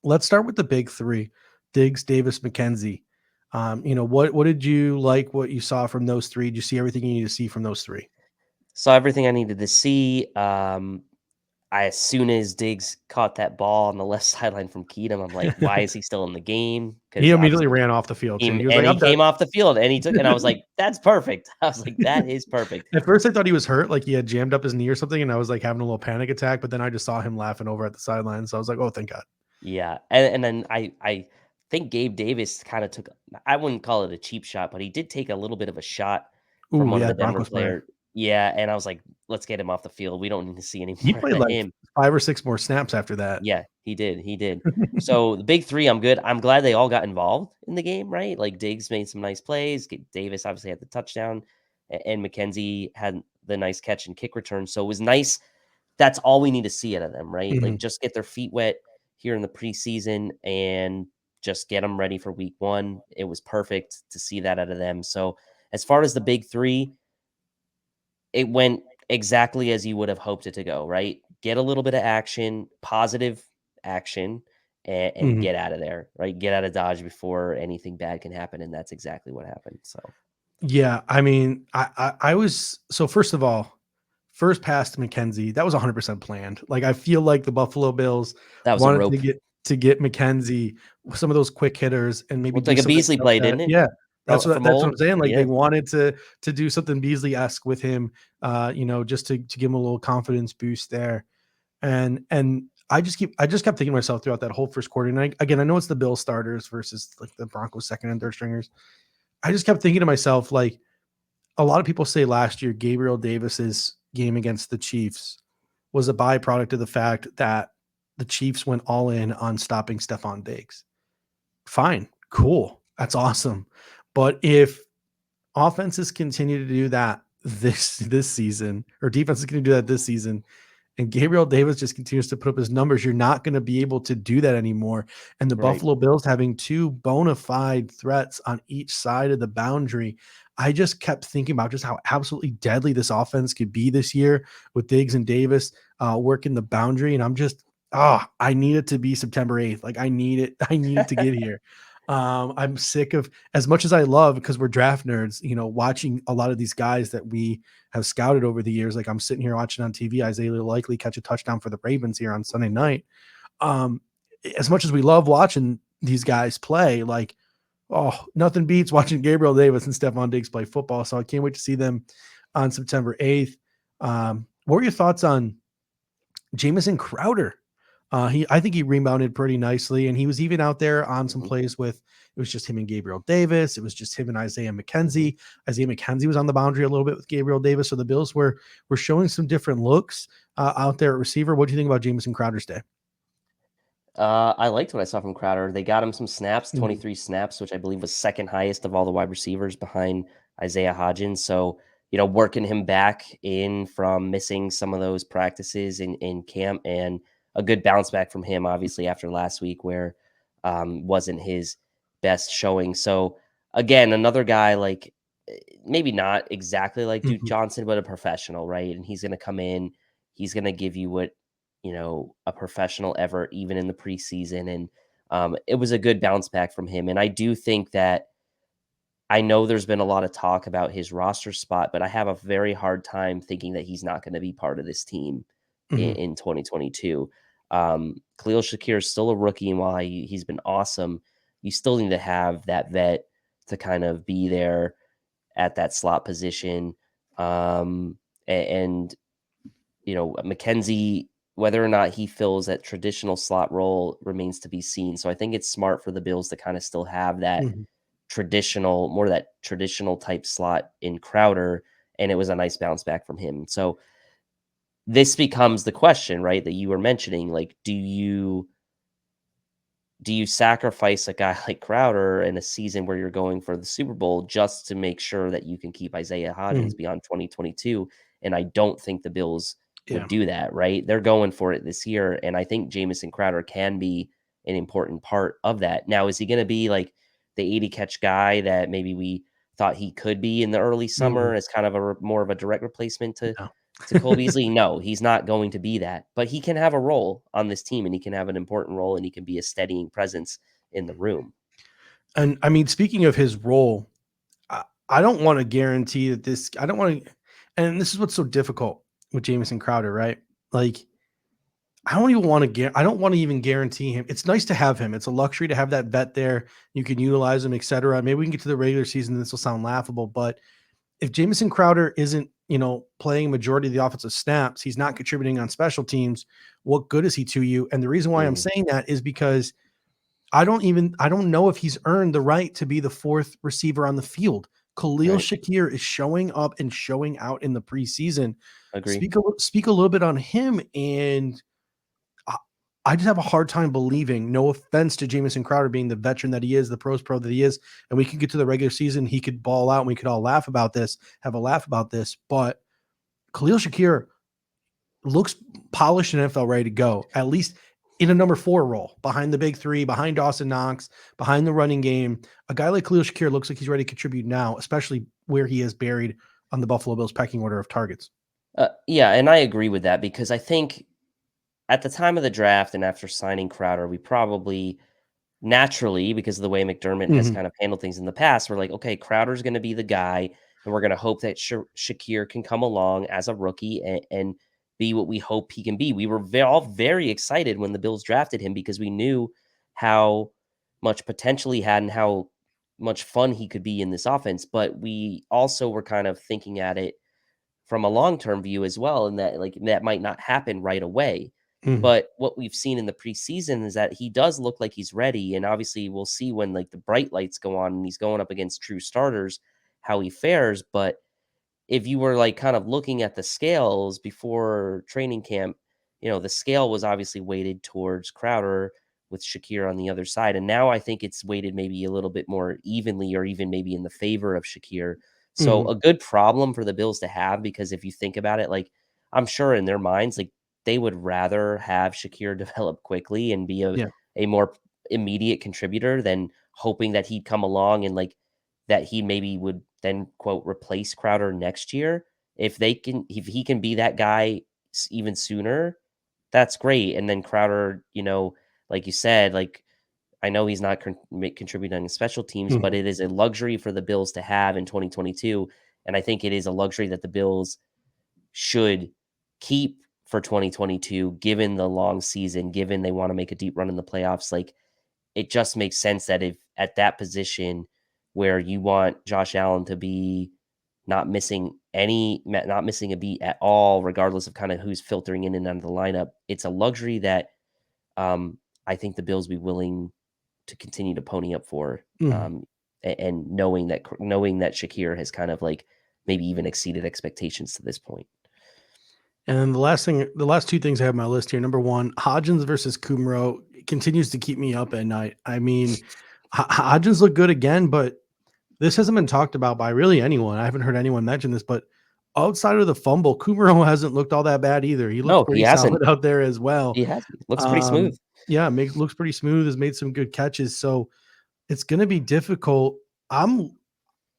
Let's start with the big 3: Diggs, Davis, McKenzie. What did you like? What you saw from those 3? Did you see everything you need to see from those 3? Saw everything I needed to see. As soon as Diggs caught that ball on the left sideline from Keenum, I'm like, why is he still in the game? He immediately ran off the field. He came off the field and I was like, that's perfect. I was like, that is perfect. At first I thought he was hurt, like he had jammed up his knee or something, and I was like having a little panic attack, but then I just saw him laughing over at the sideline. So I was like, oh, thank God. Yeah. And then I think Gabe Davis kind of took, I wouldn't call it a cheap shot, but he did take a little bit of a shot from one of the Denver players. Yeah, and I was like, let's get him off the field. We don't need to see any more. He played like him. 5 or 6 more snaps after that. Yeah, he did. So the big 3, I'm good. I'm glad they all got involved in the game, right? Like Diggs made some nice plays. Davis obviously had the touchdown, and McKenzie had the nice catch and kick return. So it was nice. That's all we need to see out of them, right? Like, just get their feet wet here in the preseason and just get them ready for week 1. It was perfect to see that out of them. So as far as the big 3, it went exactly as you would have hoped it to go, right? Get a little bit of action, positive action, and Mhm. get out of there, right? Get out of Dodge before anything bad can happen, and that's exactly what happened. So Yeah, I mean, I was so first of all, first pass to McKenzie, that was 100% planned. Like I feel like the Buffalo Bills that was a wanted rope. to get McKenzie some of those quick hitters and maybe Looked do like a something Beasley like play, that. didn't it? Yeah. From That's what I'm old, saying. Like they yeah. wanted to do something Beasley-esque with him, just to give him a little confidence boost there. And I just kept thinking to myself throughout that whole first quarter. And again, I know it's the Bills starters versus like the Broncos second and third stringers. I just kept thinking to myself, like, a lot of people say last year Gabriel Davis's game against the Chiefs was a byproduct of the fact that the Chiefs went all in on stopping Stephon Diggs. Fine, cool, that's awesome. But if offenses continue to do that this season, or defenses can do that this season, and Gabriel Davis just continues to put up his numbers, you're not going to be able to do that anymore. And the Right. Buffalo Bills having 2 bona fide threats on each side of the boundary, I just kept thinking about just how absolutely deadly this offense could be this year with Diggs and Davis working the boundary. And I'm just, I need it to be September 8th. Like I need it. I need it to get here. I'm sick of, as much as I love, because we're draft nerds, watching a lot of these guys that we have scouted over the years. Like I'm sitting here watching on TV, Isaiah likely catch a touchdown for the Ravens here on Sunday night. Um, as much as we love watching these guys play, like, nothing beats watching Gabriel Davis and Stephon Diggs play football. So I can't wait to see them on September 8th. What were your thoughts on Jamison Crowder? I think he rebounded pretty nicely, and he was even out there on some Mhm, plays with, it was just him and Gabriel Davis. It was just him and Isaiah mhm. McKenzie. Isaiah McKenzie was on the boundary a little bit with Gabriel Davis. So the Bills were showing some different looks out there at receiver. What do you think about Jamison Crowder's day? I liked what I saw from Crowder. They got him some snaps, Mhm, 23 snaps, which I believe was second highest of all the wide receivers behind Isaiah Hodgins. So, working him back in from missing some of those practices in camp, and a good bounce back from him, obviously, after last week where wasn't his best showing. So, again, another guy like maybe not exactly like Duke mhm, Johnson, but a professional, right? And he's going to come in, he's going to give you what a professional ever, even in the preseason. And it was a good bounce back from him. And I do think that I know there's been a lot of talk about his roster spot, but I have a very hard time thinking that he's not going to be part of this team mhm. in 2022. Khalil Shakir is still a rookie, and while he's been awesome, you still need to have that vet to kind of be there at that slot position. And McKenzie, whether or not he fills that traditional slot role remains to be seen. So I think it's smart for the Bills to kind of still have that Mhm. more of that traditional type slot in Crowder. And it was a nice bounce back from him. So this becomes the question, right? That you were mentioning. Like, do you sacrifice a guy like Crowder in a season where you're going for the Super Bowl just to make sure that you can keep Isaiah Mhm. Hodgins beyond 2022? And I don't think the Bills would Yeah. do that, right? They're going for it this year. And I think Jamison Crowder can be an important part of that. Now, is he going to be like the 80 catch guy that maybe we thought he could be in the early Mhm. summer as kind of more of a direct replacement No. to Cole Beasley? No, he's not going to be that, but he can have a role on this team, and he can have an important role, and he can be a steadying presence in the room. And I mean, speaking of his role, I don't want to guarantee that I don't want to, and this is what's so difficult with Jamison Crowder, right? Like, I don't even want to I don't want to even guarantee him. It's nice to have him. It's a luxury to have that vet there. You can utilize him, etc. Maybe we can get to the regular season. This will sound laughable, but if Jamison Crowder isn't, playing majority of the offensive snaps, he's not contributing on special teams. What good is he to you? And the reason why I'm Mhm, saying that is because I don't know if he's earned the right to be the fourth receiver on the field. Khalil right. Shakir is showing up and showing out in the preseason. Agree. Speak a little bit on him, and I, I just have a hard time believing. No offense to Jamison Crowder being the veteran that he is, the pros pro that he is, and we could get to the regular season, he could ball out, and we could all laugh about this, have a laugh about this. But Khalil Shakir looks polished and NFL ready to go. At least in a number 4 role behind the big 3, behind Dawson Knox, behind the running game. A guy like Khalil Shakir looks like he's ready to contribute now, especially where he is buried on the Buffalo Bills pecking order of targets. Yeah, and I agree with that because I think at the time of the draft and after signing Crowder, we probably naturally, because of the way McDermott has Mhm. kind of handled things in the past, we're like, okay, Crowder's going to be the guy, and we're going to hope that Shakir can come along as a rookie and be what we hope he can be. We were all very excited when the Bills drafted him because we knew how much potential he had and how much fun he could be in this offense. But we also were kind of thinking at it from a long-term view as well, and that like that might not happen right away. Mhm. But what we've seen in the preseason is that he does look like he's ready, and obviously we'll see when like the bright lights go on and he's going up against true starters how he fares. But if you were like kind of looking at the scales before training camp, the scale was obviously weighted towards Crowder with Shakir on the other side. And now I think it's weighted maybe a little bit more evenly or even maybe in the favor of Shakir. So Mhm. a good problem for the Bills to have, because if you think about it, like I'm sure in their minds, like they would rather have Shakir develop quickly and be Yeah. a more immediate contributor than hoping that he'd come along and like that he maybe would then quote replace Crowder next year. If he can be that guy even sooner, that's great. And then Crowder, like you said, like I know he's not contributing on special teams, but Mhm. it is a luxury for the Bills to have in 2022. And I think it is a luxury that the Bills should keep for 2022, given the long season, given they want to make a deep run in the playoffs. Like it just makes sense that if at that position where you want Josh Allen to be not missing a beat at all, regardless of kind of who's filtering in and out of the lineup, it's a luxury that um, I think the Bills be willing to continue to pony up for. Mhm. And knowing that Shakir has kind of like maybe even exceeded expectations to this point. And then the last 2 things I have on my list here. Number 1, Hodgins versus Kumro continues to keep me up at night. I mean, Hodgins looked good again, but this hasn't been talked about by really anyone. I haven't heard anyone mention this, but outside of the fumble, Kumro hasn't looked all that bad either. He looks No, he pretty hasn't. solid out there as well. He hasn't. Looks pretty smooth. Yeah, looks pretty smooth, has made some good catches. So it's gonna be difficult. I'm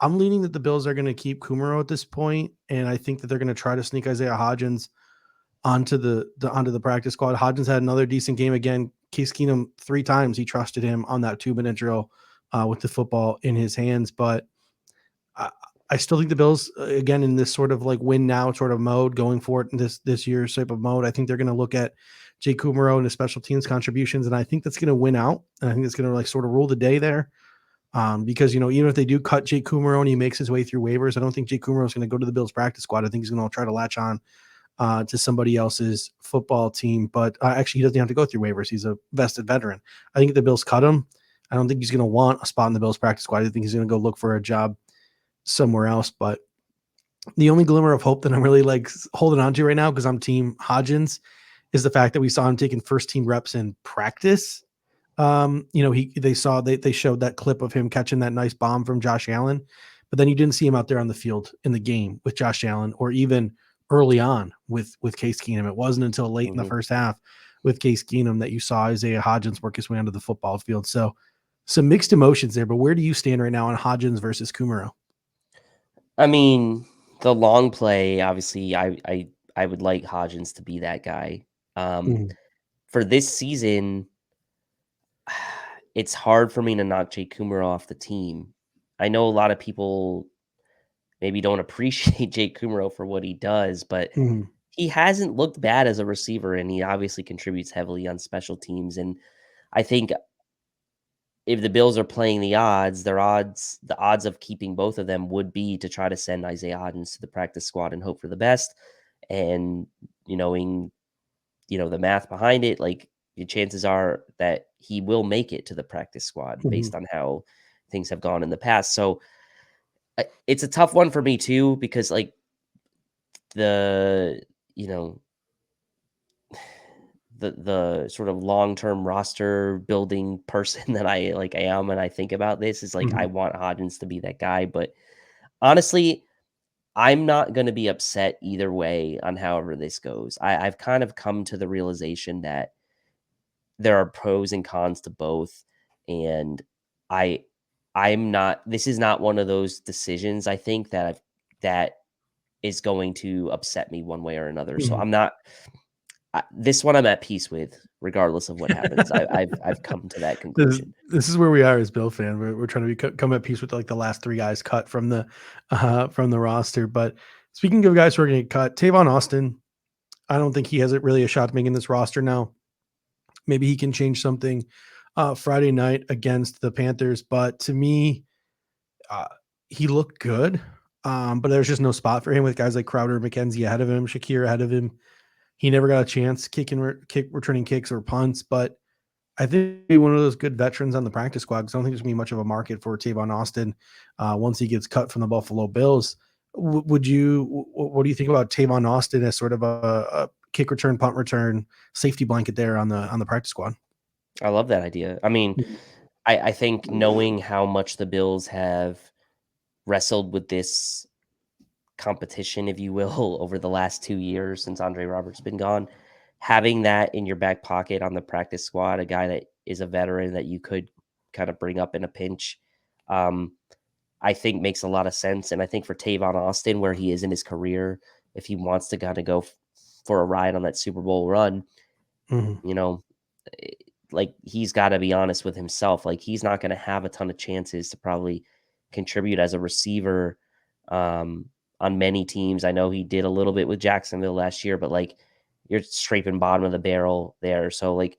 I'm leaning that the Bills are gonna keep Kumaro at this point, and I think that they're gonna try to sneak Isaiah Hodgins onto onto the practice squad. Hodgins had another decent game again. Case Keenum 3 times he trusted him on that 2-minute drill with the football in his hands, but I, I still think the Bills again in this sort of like win now sort of mode going for it in this year's type of mode. I think they're going to look at Jay Kumaro and his special teams contributions, and I think that's going to win out. And I think it's going to like sort of rule the day there. Because even if they do cut Jake Kumaro and he makes his way through waivers, I don't think Jake Kumaro is going to go to the Bills practice squad. I think he's going to try to latch on to somebody else's football team. But actually, he doesn't have to go through waivers. He's a vested veteran. I think if the Bills cut him, I don't think he's going to want a spot in the Bills practice squad. I think he's going to go look for a job somewhere else. But the only glimmer of hope that I'm really like holding on to right now, because I'm team Hodgins, is the fact that we saw him taking first team reps in practice. They showed that clip of him catching that nice bomb from Josh Allen, but then you didn't see him out there on the field in the game with Josh Allen, or even early on with Case Keenum. It wasn't until late in the Mhm. first half with Case Keenum that you saw Isaiah Hodgins work his way onto the football field. So some mixed emotions there, but where do you stand right now on Hodgins versus Kumaro? I mean, the long play, obviously, I would like Hodgins to be that guy. Um, Mhm. for this season, it's hard for me to knock Jake Kumar off the team. I know a lot of people maybe don't appreciate Jake Kumaro for what he does, but Mhm. he hasn't looked bad as a receiver, and he obviously contributes heavily on special teams. And I think if the Bills are playing the odds of keeping both of them would be to try to send Isaiah Hodgins to the practice squad and hope for the best. And knowing, the math behind it, like the chances are that he will make it to the practice squad Mhm. based on how things have gone in the past. So it's a tough one for me too, because like the, you know, the sort of long-term roster building person that I like I am and I think about this is like I Mhm. want Hodgins to be that guy. But honestly, I'm not gonna be upset either way on however this goes. I've kind of come to the realization that there are pros and cons to both. And this is not one of those decisions, I think, that is going to upset me one way or another. So Mhm. I'm not, this one I'm at peace with, regardless of what happens. I've come to that conclusion. This is where we are as Bill fan. We're trying to come at peace with like the last 3 guys cut from the roster. But speaking of guys who are going to get cut, Tavon Austin, I don't think he has really a shot to making this roster now. Maybe he can change something Friday night against the Panthers. But to me, he looked good. But there's just no spot for him with guys like Crowder, McKenzie ahead of him, Shakir ahead of him. He never got a chance returning kicks or punts. But I think he's one of those good veterans on the practice squad, because I don't think there's going to be much of a market for Tavon Austin once he gets cut from the Buffalo Bills. What do you think about Tavon Austin as sort of a kick return, punt return, safety blanket there on the practice squad? I love that idea. I mean, I think knowing how much the Bills have wrestled with this competition, if you will, over the last 2 years since Andre Roberts been gone, having that in your back pocket on the practice squad, a guy that is a veteran that you could kind of bring up in a pinch, I think makes a lot of sense. And I think for Tavon Austin, where he is in his career, if he wants to kind of go for a ride on that Super Bowl run, Mhm. you know, like he's got to be honest with himself. Like he's not going to have a ton of chances to probably contribute as a receiver on many teams. I know he did a little bit with Jacksonville last year, but like you're scraping bottom of the barrel there. So like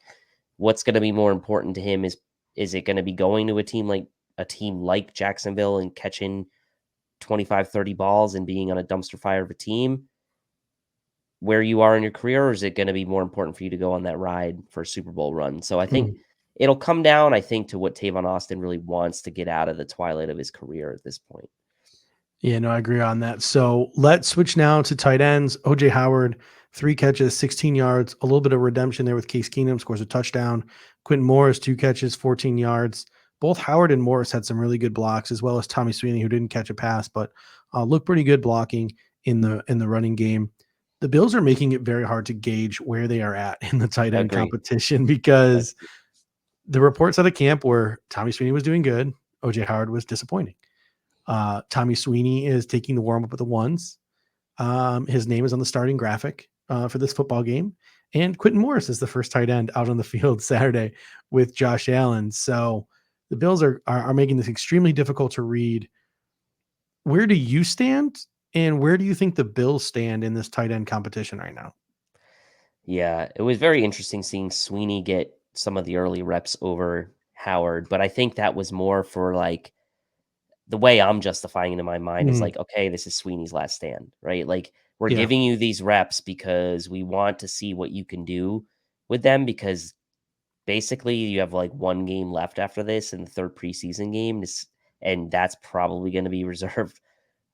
what's going to be more important to him is it going to be going to a team like Jacksonville and catching 25, 30 balls and being on a dumpster fire of a team where you are in your career, or is it going to be more important for you to go on that ride for a Super Bowl run? So I think Mhm. it'll come down, I think, to what Tavon Austin really wants to get out of the twilight of his career at this point. Yeah, no, I agree on that. So let's switch now to tight ends. OJ Howard, 3 catches, 16 yards, a little bit of redemption there with Case Keenum, scores a touchdown. Quentin Morris, 2 catches, 14 yards. Both Howard and Morris had some really good blocks, as well as Tommy Sweeney, who didn't catch a pass, but looked pretty good blocking in the running game. The Bills are making it very hard to gauge where they are at in the tight end Agree. competition, because the reports out of camp were Tommy Sweeney was doing good, OJ Howard was disappointing. Tommy Sweeney is taking the warm up with the ones. His name is on the starting graphic for this football game. And Quentin Morris is the first tight end out on the field Saturday with Josh Allen. So the Bills are making this extremely difficult to read. Where do you stand? And where do you think the Bills stand in this tight end competition right now? Yeah, it was very interesting seeing Sweeney get some of the early reps over Howard, but I think that was more for like the way I'm justifying it in my mind is Mhm. like, okay, this is Sweeney's last stand, right? Like we're Yeah. giving you these reps because we want to see what you can do with them, because basically you have like 1 game left after this in the 3rd preseason game, and that's probably going to be reserved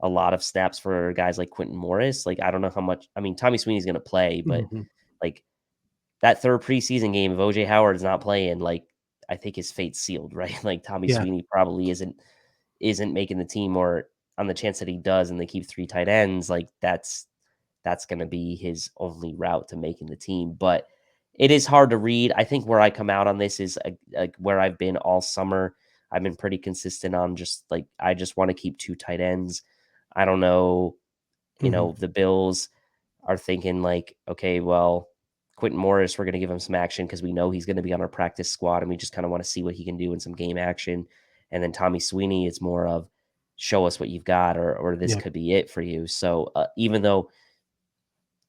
a lot of snaps for guys like Quentin Morris. Like I don't know how much. I mean, Tommy Sweeney's going to play, but Mhm. like that 3rd preseason game, if OJ Howard is not playing, like I think his fate's sealed, right? Like Tommy Yeah. Sweeney probably isn't making the team, or on the chance that he does and they keep 3 tight ends, like that's going to be his only route to making the team. But it is hard to read. I think where I come out on this is like where I've been all summer. I've been pretty consistent on just like I just want to keep 2 tight ends. I don't know, Mhm. the Bills are thinking like, okay, well, Quentin Morris, we're going to give him some action because we know he's going to be on our practice squad and we just kind of want to see what he can do in some game action. And then Tommy Sweeney, it's more of show us what you've got, or this Yeah. could be it for you. So even though,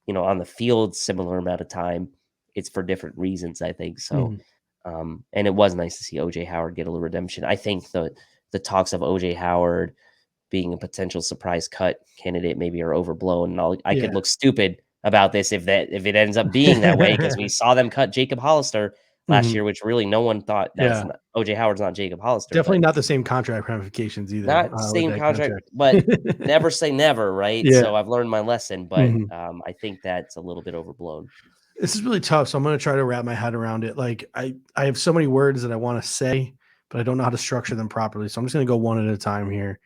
on the field, similar amount of time, it's for different reasons, I think. So, Mhm. and it was nice to see OJ Howard get a little redemption. I think the talks of OJ Howard being a potential surprise cut candidate maybe are overblown. And I could Yeah. look stupid about this if it ends up being that way, because we saw them cut Jacob Hollister last Mhm. year, which really no one thought Yeah. OJ Howard's not Jacob Hollister, Definitely but not the same contract ramifications either, not with same that contract, contract. but never say never, right? Yeah. So I've learned my lesson, but Mhm. I think that's a little bit overblown. This is really tough, so I'm gonna try to wrap my head around it. Like, I have so many words that I wanna say, but I don't know how to structure them properly, so I'm just gonna go one at a time here.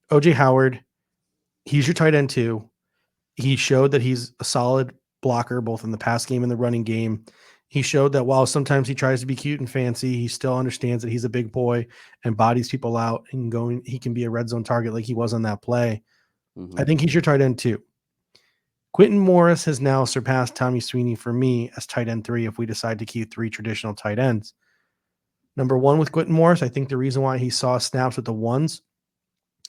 OJ Howard, he's your tight end too. He showed that he's a solid blocker both in the pass game and the running game. He showed that while sometimes he tries to be cute and fancy, he still understands that he's a big boy and bodies people out and he can be a red zone target like he was on that play. I think he's your tight end 2. Quentin Morris has now surpassed Tommy Sweeney for me as tight end 3 if we decide to keep 3 traditional tight ends. Number 1 with Quentin Morris, I think the reason why he saw snaps with the ones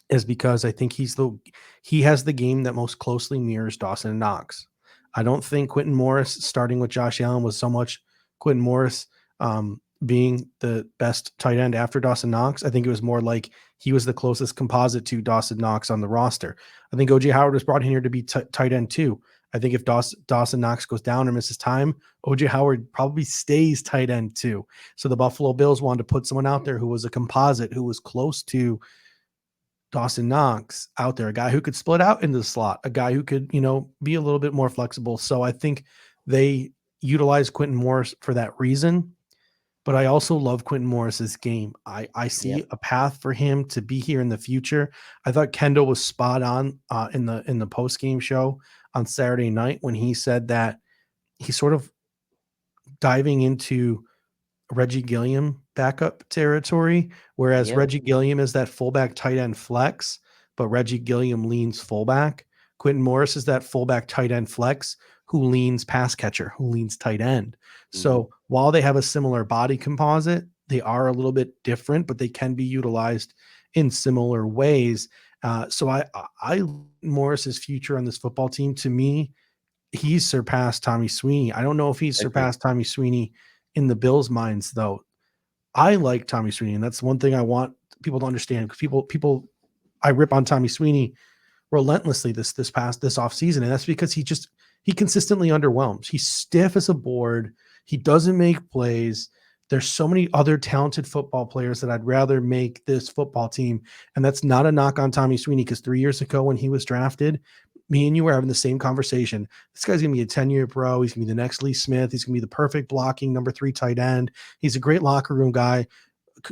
is because I think he has the game that most closely mirrors Dawson Knox. I don't think Quentin Morris starting with Josh Allen was so much Quentin Morris being the best tight end after Dawson Knox. I think it was more like he was the closest composite to Dawson Knox on the roster. I think O.J. Howard was brought in here to be tight end 2. I think if Dawson Knox goes down or misses time, O.J. Howard probably stays tight end 2. So the Buffalo Bills wanted to put someone out there who was a composite, who was close to Dawson Knox out there, a guy who could split out into the slot, a guy who could, be a little bit more flexible. So I think they utilize Quentin Morris for that reason. But I also love Quentin Morris's game. I see a path for him to be here in the future. I thought Kendall was spot on in the post-game show on Saturday night when he said that he's sort of diving into Reggie Gilliam backup territory, whereas Reggie Gilliam is that fullback tight end flex, but Reggie Gilliam leans fullback. Quentin Morris is that fullback tight end flex who leans pass catcher, who leans tight end. So while they have a similar body composite, they are a little bit different, but they can be utilized in similar ways. So I Morris's future on this football team, to me, he's surpassed Tommy Sweeney. I don't know if he's surpassed Tommy Sweeney in the Bills' minds, though. I like Tommy Sweeney, and that's one thing I want people to understand, because people I rip on Tommy Sweeney relentlessly this offseason, and that's because he consistently underwhelms. He's stiff as a board. He doesn't make plays. There's so many other talented football players that I'd rather make this football team, and that's not a knock on Tommy Sweeney, because 3 years ago when he was drafted, me and you were having the same conversation. This guy's going to be a 10-year pro. He's going to be the next Lee Smith. He's going to be the perfect blocking number 3 tight end. He's a great locker room guy.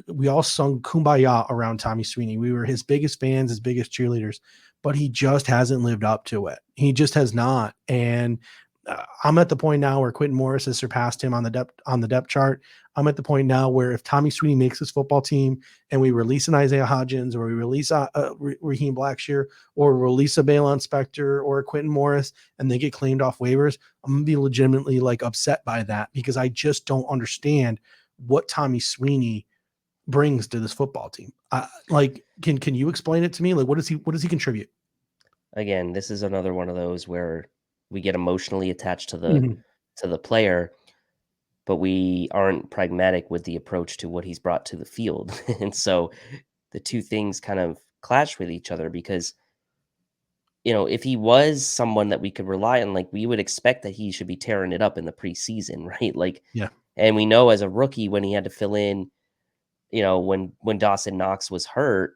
We all sung Kumbaya around Tommy Sweeney. We were his biggest fans, his biggest cheerleaders, but he just hasn't lived up to it. He just has not. And I'm at the point now where Quentin Morris has surpassed him on the depth chart. I'm at the point now where if Tommy Sweeney makes this football team and we release an Isaiah Hodgins, or we release Raheem Blackshear, or release a Balon Spector or a Quentin Morris, and they get claimed off waivers, I'm going to be legitimately upset by that, because I just don't understand what Tommy Sweeney brings to this football team. Can you explain it to me? What does he contribute? Again, this is another one of those where we get emotionally attached to the player, but we aren't pragmatic with the approach to what he's brought to the field. And so the two things kind of clash with each other, because, if he was someone that we could rely on, we would expect that he should be tearing it up in the preseason, right? And we know as a rookie, when he had to fill in, when Dawson Knox was hurt,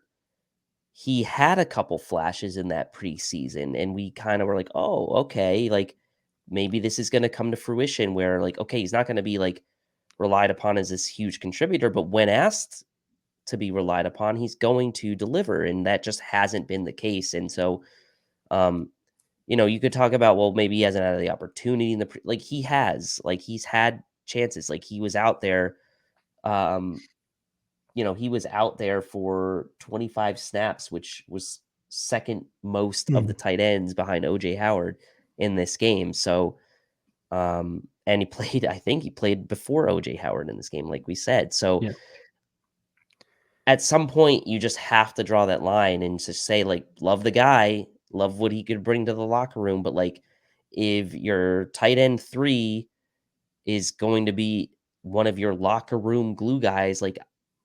he had a couple flashes in that preseason, and we kind of were like, oh, okay, maybe this is going to come to fruition where okay, he's not going to be relied upon as this huge contributor, but when asked to be relied upon, he's going to deliver. And that just hasn't been the case. And so, you could talk about, well, maybe he hasn't had the opportunity in he has, he's had chances. He was out there, he was out there for 25 snaps, which was second most of the tight ends behind O.J. Howard in this game. So, and I think he played before O.J. Howard in this game, like we said. So at some point, you just have to draw that line and just say, love the guy, love what he could bring to the locker room. But if your tight end 3 is going to be one of your locker room glue guys,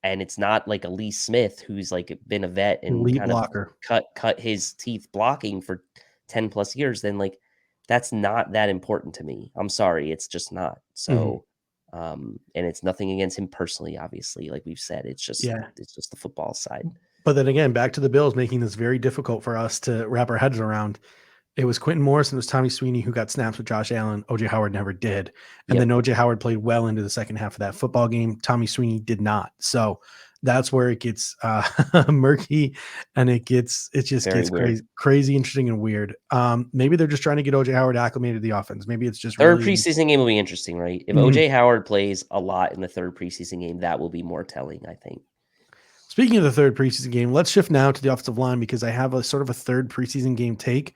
and it's not a Lee Smith who's been a vet and Elite kind blocker. of cut his teeth blocking for 10 plus years, then that's not that important to me. I'm sorry. It's just not. So, and it's nothing against him personally, obviously, like we've said, it's just the football side. But then again, back to the Bills making this very difficult for us to wrap our heads around. It was Quentin Morris and it was Tommy Sweeney who got snaps with Josh Allen. O.J. Howard never did. And then O.J. Howard played well into the second half of that football game. Tommy Sweeney did not. So that's where it gets murky, and it just Very gets weird. crazy, interesting, and weird. Maybe they're just trying to get OJ Howard acclimated to the offense. Maybe it's just Third really preseason game will be interesting, right? If Mhm. OJ Howard plays a lot in the third preseason game, that will be more telling, I think. Speaking of the third preseason game, let's shift now to the offensive line because I have a sort of a third preseason game take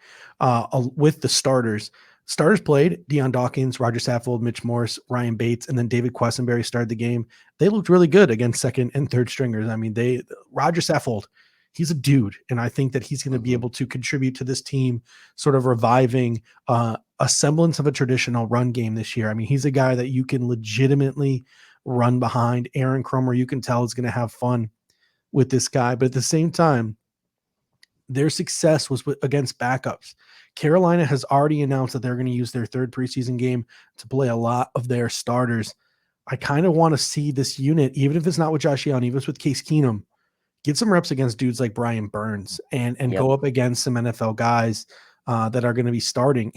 with the starters. Starters played Deion Dawkins, Roger Saffold, Mitch Morse, Ryan Bates, and then David Quessenberry started the game. They looked really good against second and third stringers. I mean, Roger Saffold, he's a dude, and I think that he's going to be able to contribute to this team, sort of reviving a semblance of a traditional run game this year. I mean, he's a guy that you can legitimately run behind. Aaron Cromer, you can tell, is going to have fun with this guy, but at the same time, their success was against backups. Carolina has already announced that they're going to use their third preseason game to play a lot of their starters. I kind of want to see this unit, even if it's not with Josh Allen, even if it's with Case Keenum, get some reps against dudes like Brian Burns and Yep. go up against some NFL guys that are going to be starting,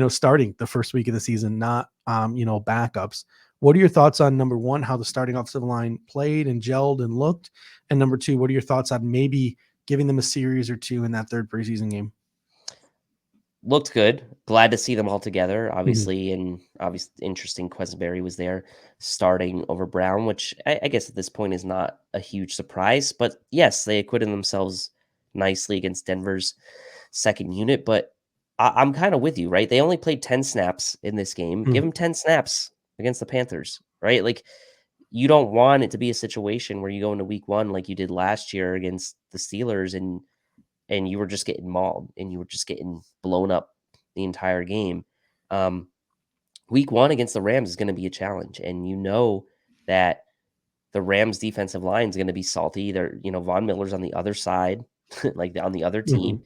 starting the first week of the season, not backups. What are your thoughts on number one, how the starting offensive line played and gelled and looked? And number two, what are your thoughts on maybe giving them a series or two in that third preseason game? Looked good. Glad to see them all together, obviously, and obviously interesting. Quessenberry was there starting over Brown, which I guess at this point is not a huge surprise. But yes, they acquitted themselves nicely against Denver's second unit. But I'm kind of with you, right? They only played 10 snaps in this game. Give them 10 snaps against the Panthers, right? Like, you don't want it to be a situation where you go into week one like you did last year against the Steelers and you were just getting mauled and you were just getting blown up the entire game. Week one against the Rams is going to be a challenge. And you know that the Rams defensive line is going to be salty. Von Miller's on the other side, like on the other team,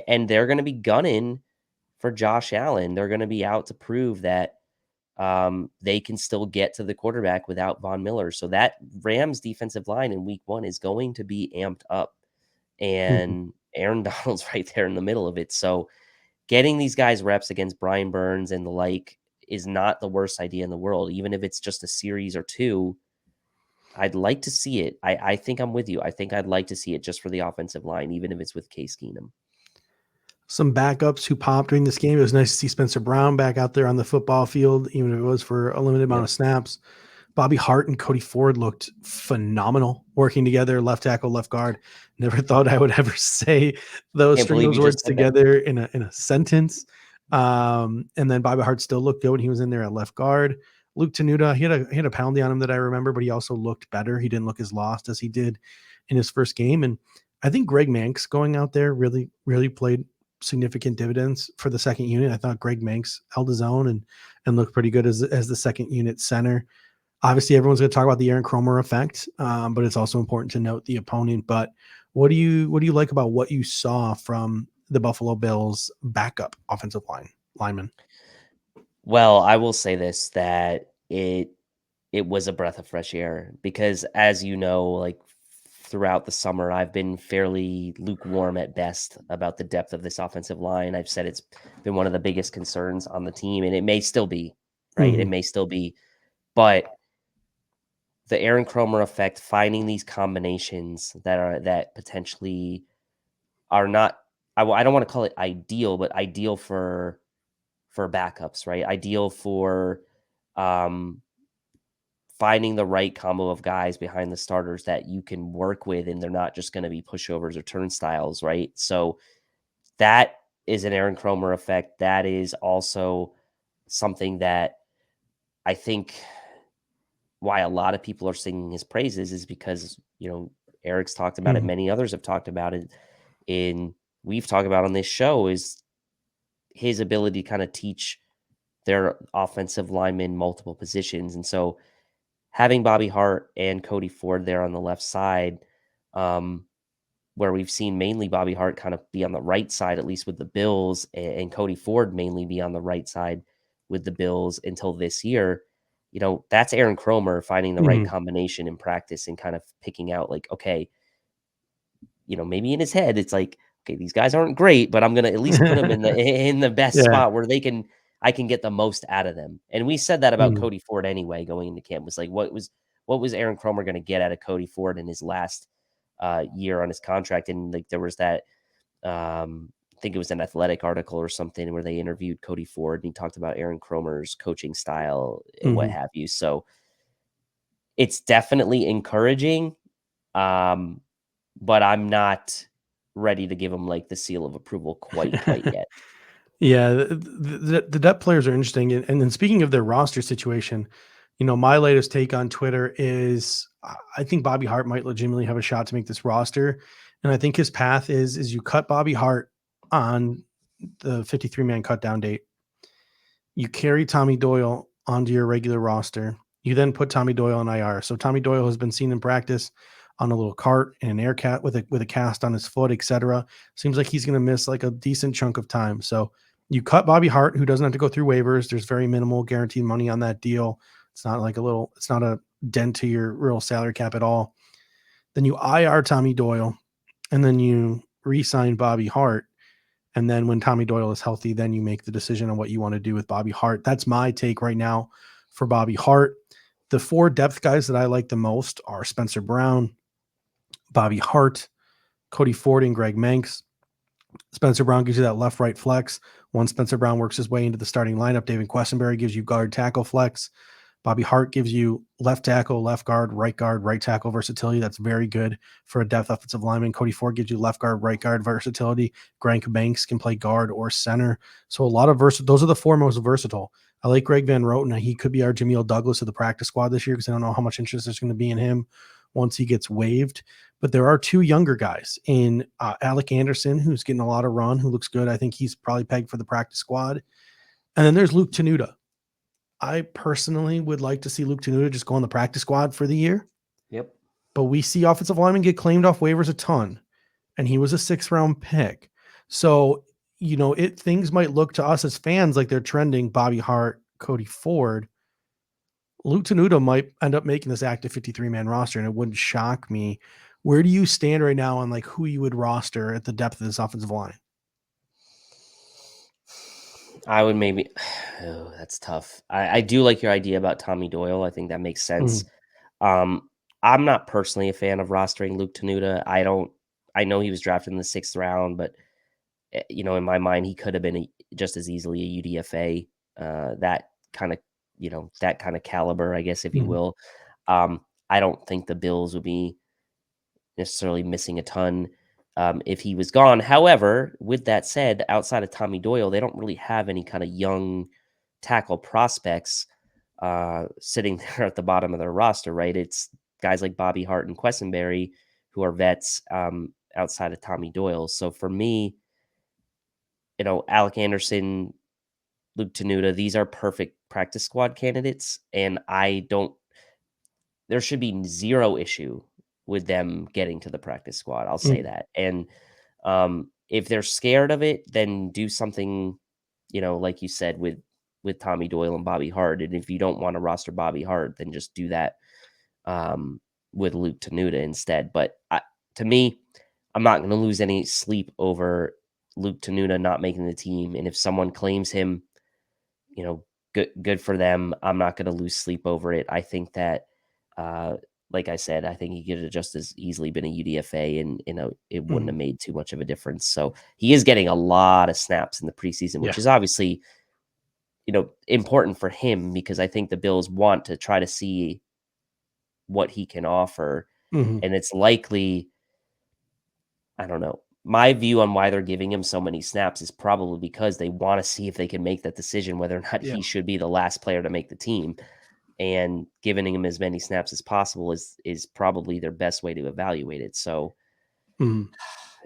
and they're going to be gunning for Josh Allen. They're going to be out to prove that they can still get to the quarterback without Von Miller. So that Rams defensive line in week one is going to be amped up. And Aaron Donald's right there in the middle of it. So getting these guys reps against Brian Burns and the like is not the worst idea in the world. Even if it's just a series or two, I'd like to see it. I think I'm with you. I think I'd like to see it just for the offensive line, even if it's with Case Keenum. Some backups who popped during this game. It was nice to see Spencer Brown back out there on the football field, even if it was for a limited amount of snaps. Bobby Hart and Cody Ford looked phenomenal working together, left tackle, left guard. Never thought I would ever say string those words together in a sentence. And then Bobby Hart still looked good when he was in there at left guard. Luke Tenuta, he had a penalty on him that I remember, but he also looked better. He didn't look as lost as he did in his first game. And I think Greg Manx going out there really, really played significant dividends for the second unit. I thought Greg Manx held his own and looked pretty good as the second unit center. Obviously, everyone's going to talk about the Aaron Cromer effect, but it's also important to note the opponent. But what do you like about what you saw from the Buffalo Bills backup offensive lineman? Well, I will say this, that it was a breath of fresh air because, as you know, like throughout the summer, I've been fairly lukewarm at best about the depth of this offensive line. I've said it's been one of the biggest concerns on the team, and it may still be, right? It may still be, but the Aaron Cromer effect, finding these combinations that potentially are not, I don't want to call it ideal, but ideal for backups, right? Ideal for finding the right combo of guys behind the starters that you can work with, and they're not just going to be pushovers or turnstiles, right? So that is an Aaron Cromer effect. That is also something that I think why a lot of people are singing his praises is because, Eric's talked about it. Many others have talked about it. And we've talked about on this show is his ability to kind of teach their offensive linemen multiple positions. And so having Bobby Hart and Cody Ford there on the left side, where we've seen mainly Bobby Hart kind of be on the right side, at least with the Bills, and Cody Ford mainly be on the right side with the Bills until this year. That's Aaron Cromer finding the right combination in practice and kind of picking out like, okay, maybe in his head, it's like, okay, these guys aren't great, but I'm going to at least put them in the best spot where I can get the most out of them. And we said that about Cody Ford anyway, going into camp. Was like, what what was Aaron Cromer going to get out of Cody Ford in his last year on his contract? And like there was that, I think it was an Athletic article or something where they interviewed Cody Ford and he talked about Aaron Cromer's coaching style and what have you. So it's definitely encouraging, but I'm not ready to give him like the seal of approval quite yet. Yeah, the depth players are interesting. And then speaking of their roster situation, my latest take on Twitter is I think Bobby Hart might legitimately have a shot to make this roster. And I think his path is you cut Bobby Hart on the 53-man cut down date. You carry Tommy Doyle onto your regular roster. You then put Tommy Doyle on IR. So Tommy Doyle has been seen in practice on a little cart and an air cat with a cast on his foot, etc. Seems like he's going to miss like a decent chunk of time. So you cut Bobby Hart, who doesn't have to go through waivers. There's very minimal guaranteed money on that deal. It's not like it's not a dent to your real salary cap at all. Then you IR Tommy Doyle, and then you re-sign Bobby Hart. And then when Tommy Doyle is healthy, then you make the decision on what you want to do with Bobby Hart. That's my take right now for Bobby Hart. The 4 depth guys that I like the most are Spencer Brown, Bobby Hart, Cody Ford, and Greg Manx. Spencer Brown gives you that left-right flex. Once Spencer Brown works his way into the starting lineup, David Questenberry gives you guard tackle flex. Bobby Hart gives you left tackle, left guard, right tackle versatility. That's very good for a depth offensive lineman. Cody Ford gives you left guard, right guard versatility. Greg Banks can play guard or center. So a lot of those are the 4 most versatile. I like Greg Van Roten. He could be our Jameel Douglas of the practice squad this year because I don't know how much interest there's going to be in him once he gets waived. But there are 2 younger guys in Alec Anderson, who's getting a lot of run, who looks good. I think he's probably pegged for the practice squad. And then there's Luke Tenuta. I personally would like to see Luke Tenuta just go on the practice squad for the year. Yep. But we see offensive linemen get claimed off waivers a ton, and he was a 6th-round pick. So, things might look to us as fans like they're trending Bobby Hart, Cody Ford. Luke Tenuta might end up making this active 53-man roster, and it wouldn't shock me. Where do you stand right now on like who you would roster at the depth of this offensive line? I would maybe, that's tough. I do like your idea about Tommy Doyle. I think that makes sense. I'm not personally a fan of rostering Luke Tenuta. I know he was drafted in the 6th round, but in my mind, he could have been just as easily a UDFA, that kind of caliber, I guess, if you will. I don't think the Bills would be necessarily missing a ton if he was gone. However, with that said, outside of Tommy Doyle, they don't really have any kind of young tackle prospects sitting there at the bottom of their roster, right? It's guys like Bobby Hart and Questenberry who are vets outside of Tommy Doyle. So for me, Alec Anderson, Luke Tenuta, these are perfect practice squad candidates. And there should be 0 issue with them getting to the practice squad. I'll say that. And if they're scared of it, then do something, like you said, with Tommy Doyle and Bobby Hart. And if you don't want to roster Bobby Hart, then just do that with Luke Tenuta instead. But to me, I'm not going to lose any sleep over Luke Tenuta not making the team. And if someone claims him, good for them. I'm not going to lose sleep over it. I think that, like I said, I think he could have just as easily been a UDFA and, it wouldn't have made too much of a difference. So he is getting a lot of snaps in the preseason, which is obviously, important for him because I think the Bills want to try to see what he can offer. And it's likely, I don't know. My view on why they're giving him so many snaps is probably because they want to see if they can make that decision, whether or not he should be the last player to make the team. And giving him as many snaps as possible is probably their best way to evaluate it. So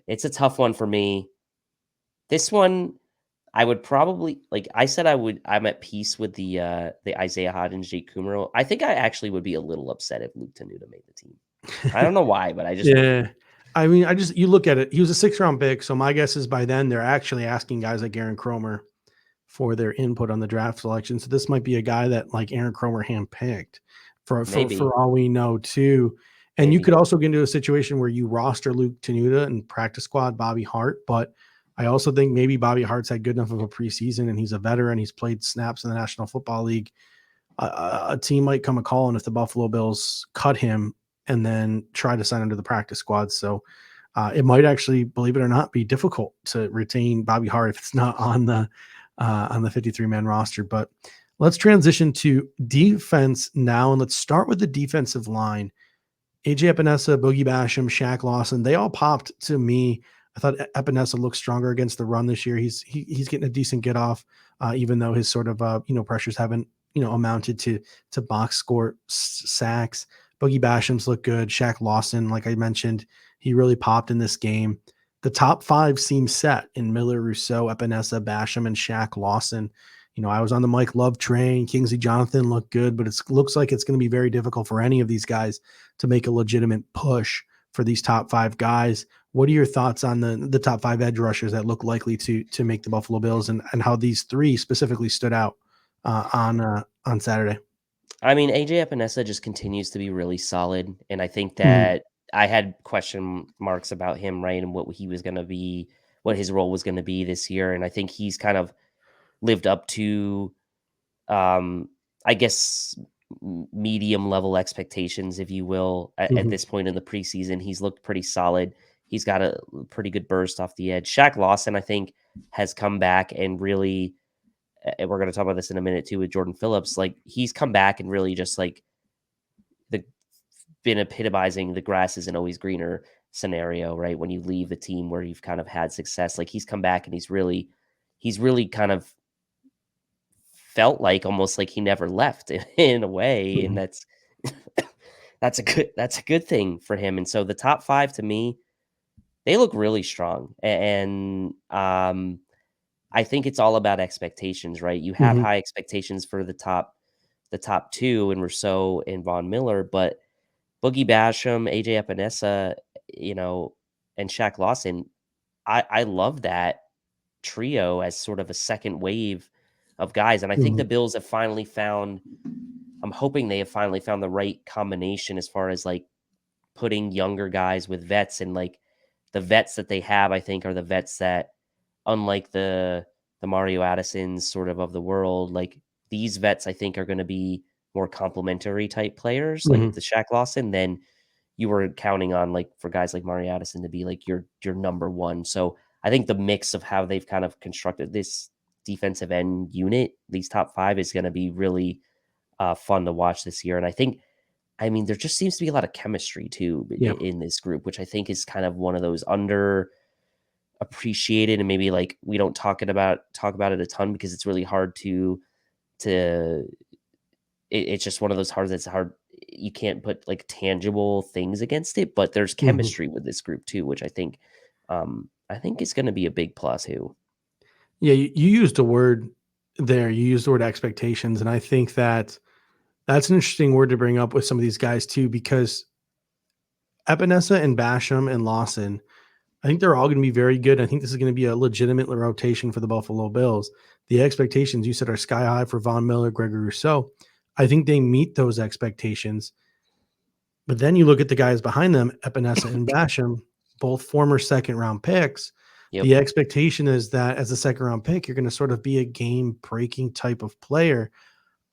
it's a tough one for me. This one, I would probably, like I said, I'm at peace with the Isaiah Hodgins, Jake Kumaro. I think I actually would be a little upset if Luke Tenuta made the team. I don't know why, but I just yeah. I mean, you look at it. He was a 6th-round pick, so my guess is by then they're actually asking guys like Aaron Cromer for their input on the draft selection. So this might be a guy that like Aaron Cromer handpicked for all we know too. And you could also get into a situation where you roster Luke Tenuta and practice squad Bobby Hart, but I also think maybe Bobby Hart's had good enough of a preseason and he's a veteran. He's played snaps in the National Football League. a team might come a calling if the Buffalo Bills cut him and then try to sign him to the practice squad. So it might actually, believe it or not, be difficult to retain Bobby Hart if it's not on the 53-man roster. But let's transition to defense now, and let's start with the defensive line. AJ Epinesa, Boogie Basham, Shaq Lawson, they all popped to me. I thought Epinesa looked stronger against the run this year. He's getting a decent get off, even though his sort of pressures haven't amounted to box score sacks. Boogie Basham's look good. Shaq Lawson, like I mentioned, he really popped in this game. The top five seem set in Miller, Rousseau, Epinesa, Basham, and Shaq Lawson. I was on the Mike Love train. Kingsley Jonathan looked good, but it looks like it's going to be very difficult for any of these guys to make a legitimate push for these top five guys. What are your thoughts on the top five edge rushers that look likely to make the Buffalo Bills, and how these three specifically stood out on Saturday? I mean, AJ Epinesa just continues to be really solid, and I think Mm-hmm. that I had question marks about him, right, and what he was going to be, what his role was going to be this year, and I think he's kind of lived up to, I guess, medium level expectations, if you will, at this point in the preseason. He's looked pretty solid. He's got a pretty good burst off the edge. Shaq Lawson, I think, has come back and really, and we're going to talk about this in a minute too with Jordan Phillips. Like, he's come back and really just like been epitomizing the grass isn't always greener scenario, right? When you leave the team where you've kind of had success, like he's come back and he's really kind of felt like almost like he never left in a way. And that's a good thing for him. And so the top five to me, they look really strong. And I think it's all about expectations, right? You have high expectations for the top two in Rousseau and Von Miller, but Boogie Basham, AJ Epinesa, and Shaq Lawson, I love that trio as sort of a second wave of guys. And I think the Bills have finally found, I'm hoping they have finally found the right combination as far as like putting younger guys with vets, and like the vets that they have, I think, are the vets that, unlike the Mario Addisons sort of the world, like these vets, I think, are going to be more complementary type players, like the Shaq Lawson, than you were counting on, like for guys like Mario Addison to be like your number one. So I think the mix of how they've kind of constructed this defensive end unit, these top five, is going to be really fun to watch this year. And I think, I mean, there just seems to be a lot of chemistry too in this group, which I think is kind of one of those under appreciated, and maybe like we don't talk about it a ton because it's really hard it's just one of those hard, you can't put like tangible things against it, but there's chemistry with this group too, which I think is going to be a big plus too. Yeah, you used a word there. You used the word expectations, and I think that's an interesting word to bring up with some of these guys too, because Epinesa and Basham and Lawson, I think they're all going to be very good. I think this is going to be a legitimate rotation for the Buffalo Bills. The expectations you said are sky high for Von Miller, Gregory Rousseau. I think they meet those expectations. But then you look at the guys behind them, Epinesa and Basham, both former second-round picks. Yep. The expectation is that as a second-round pick, you're going to sort of be a game-breaking type of player.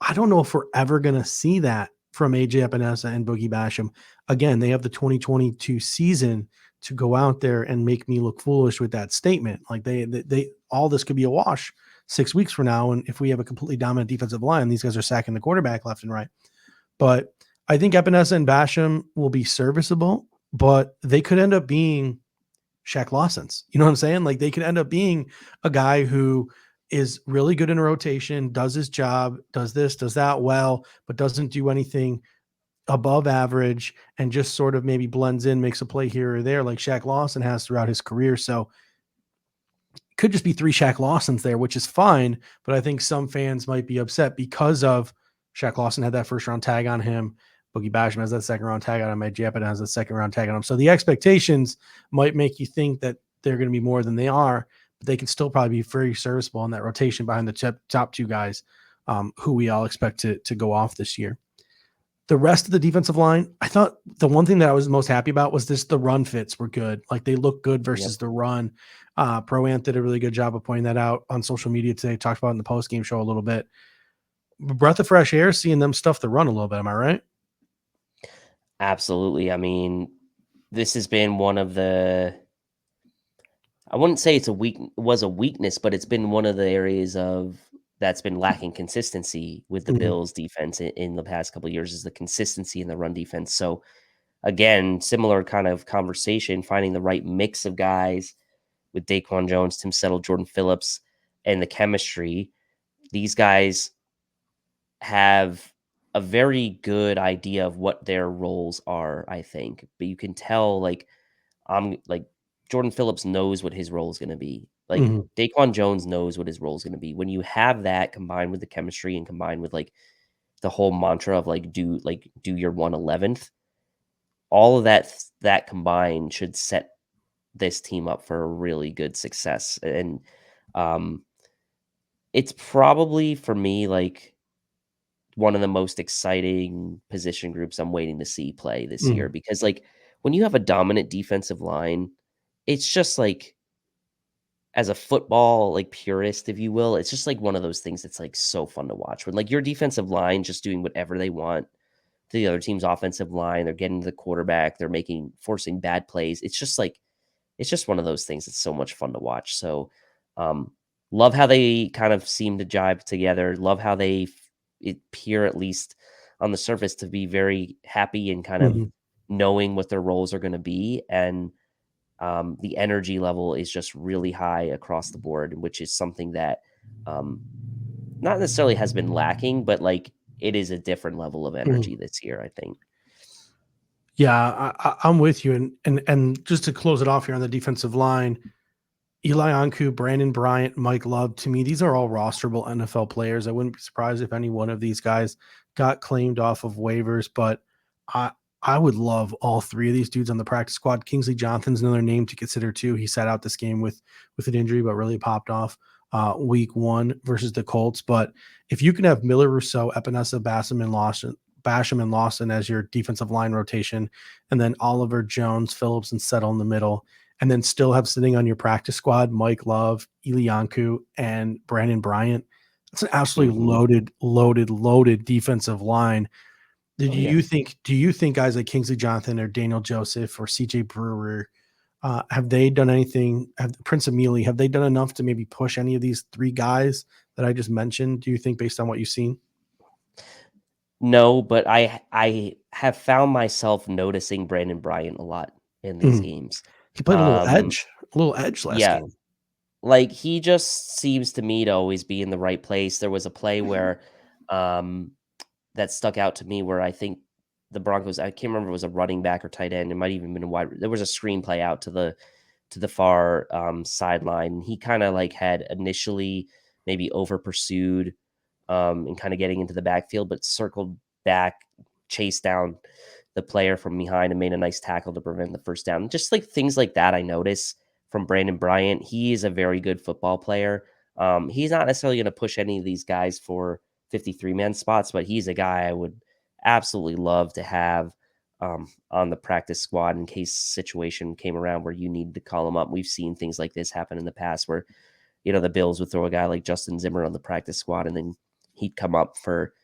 I don't know if we're ever going to see that from AJ Epinesa and Boogie Basham. Again, they have the 2022 season to go out there and make me look foolish with that statement. Like they all this could be a wash 6 weeks from now. And if we have a completely dominant defensive line, these guys are sacking the quarterback left and right. But I think Epinesa and Basham will be serviceable, but they could end up being Shaq Lawson's. You know what I'm saying? Like they could end up being a guy who is really good in a rotation, does his job, does this, does that well, but doesn't do anything above average, and just sort of maybe blends in, makes a play here or there like Shaq Lawson has throughout his career. So could just be three Shaq Lawsons there, which is fine. But I think some fans might be upset because of Shaq Lawson had that first round tag on him. Boogie Basham has that second round tag on him. AJ Epinesa has that second round tag on him. So the expectations might make you think that they're going to be more than they are, but they can still probably be very serviceable in that rotation behind the top two guys who we all expect to go off this year. The rest of the defensive line, I thought the one thing that I was most happy about was the run fits were good. Like they look good versus the run. Pro Ant did a really good job of pointing that out on social media today. Talked about it in the post-game show a little bit. breath of fresh air seeing them stuff the run a little bit. Am I right? Absolutely. I mean, this has been one of the I wouldn't say it's was a weakness, but it's been one of the areas of that's been lacking consistency with the Mhm. Bills defense in the past couple of years is the consistency in the run defense. So again, similar kind of conversation, finding the right mix of guys with Daquan Jones, Tim Settle, Jordan Phillips, and the chemistry. These guys have a very good idea of what their roles are, I think. But you can tell, like, I'm like Jordan Phillips knows what his role is going to be. Like Mhm. Daquan Jones knows what his role is going to be. When you have that combined with the chemistry and combined with like the whole mantra of do your 111th, all of that combined should set this team up for a really good success. And um it's probably for me like one of the most exciting position groups I'm waiting to see play this year Mhm. because like when you have a dominant defensive line, it's just like as a football like purist, if you will, it's just like one of those things that's like so fun to watch when like your defensive line just doing whatever they want to the other team's offensive line. They're getting to the quarterback, they're forcing bad plays. It's just like it's just one of those things that's so much fun to watch. So um love how they kind of seem to jive together. Love how it appear at least on the surface to be very happy and kind of Mhm. knowing what their roles are going to be and the energy level is just really high across the board, which is something that um, not necessarily has been lacking, but like it is a different level of Mhm. energy this year, I think. Yeah, I'm with you. And just to close it off here on the defensive line, Eli Anku, Brandon Bryant, Mike Love, to me, these are all rosterable NFL players. I wouldn't be surprised if any one of these guys got claimed off of waivers, but I I would love all three of these dudes on the practice squad. Kingsley Jonathan's another name to consider too. He sat out this game with an injury, but really popped off week one versus the Colts. But if you can have Miller Rousseau, Epinesa, Basham and Lawson as your defensive line rotation, and then Oliver, Jones, Phillips, and Settle in the middle, and then still have sitting on your practice squad Mike Love, Elianku, and Brandon Bryant. That's an absolutely Mhm. loaded defensive line. Oh, yeah. Do you think guys like Kingsley Jonathan or Daniel Joseph or CJ Brewer have they done anything? Prince Emili, have they done enough to maybe push any of these three guys that I just mentioned? Do you think based on what you've seen? No, but I have found myself noticing Brandon Bryant a lot in these Mhm. games. He played Um, a little edge last yeah, game. like he just seems to me to always be in the right place. There was a play where um that stuck out to me where I think the Broncos, I can't remember if it was a running back or tight end. It might even been a wide. There was a screen play out to the far sideline. He kind of like had initially maybe over pursued and kind of getting into the backfield, but circled back, chased down the player from behind and made a nice tackle to prevent the first down. Just like things like that, I notice from Brandon Bryant. He is a very good football player. He's not necessarily going to push any of these guys for 53-man spots, but he's a guy I would absolutely love to have on the practice squad in case situation came around where you need to call him up. We've seen things like this happen in the past where, the Bills would throw a guy like Justin Zimmer on the practice squad and then he'd come up for,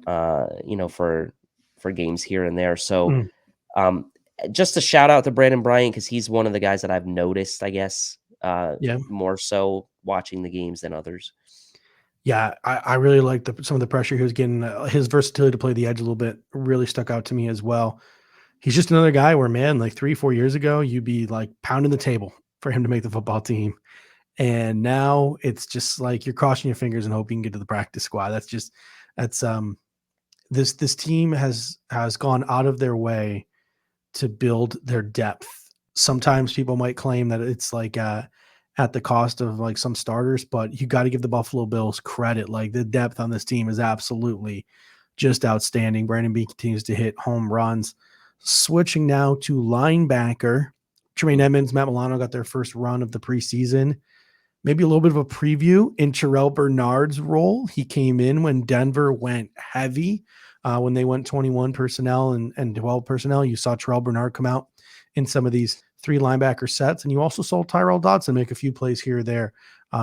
for games here and there. So Mhm. um, just a shout out to Brandon Bryant because he's one of the guys that I've noticed, I guess, Yeah. more so watching the games than others. Yeah, I really like some of the pressure he was getting. His versatility to play the edge a little bit really stuck out to me as well. He's just another guy where, man, like 3, 4 years ago, you'd be like pounding the table for him to make the football team. And now it's just like you're crossing your fingers and hoping you can get to the practice squad. That's this team has gone out of their way to build their depth. Sometimes people might claim that it's like at the cost of like some starters, but you got to give the Buffalo Bills credit. Like the depth on this team is absolutely just outstanding. Brandon B continues to hit home runs. Switching now to linebacker, Tremaine Edmonds, Matt Milano got their first run of the preseason. Maybe a little bit of a preview in Terrell Bernard's role. He came in when Denver went heavy, when they went 21 personnel and 12 personnel. You saw Terrell Bernard come out in some of these three linebacker sets, and you also saw Tyrell Dodson make a few plays here or there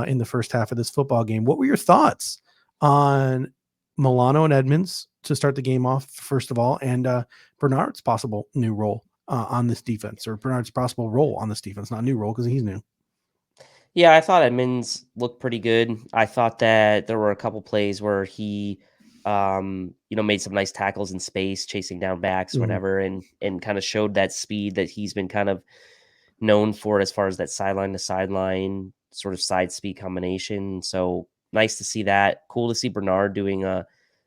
in the first half of this football game. What were your thoughts on Milano and Edmonds to start the game off, first of all, and Bernard's possible new role on this defense, or Bernard's possible role on this defense, not new role because he's new. Yeah, I thought Edmonds looked pretty good. I thought that there were a couple plays where he, made some nice tackles in space, chasing down backs, Mhm. whatever, and kind of showed that speed that he's been kind of known for as far as that sideline to sideline sort of side speed combination. So nice to see that. Cool to see Bernard doing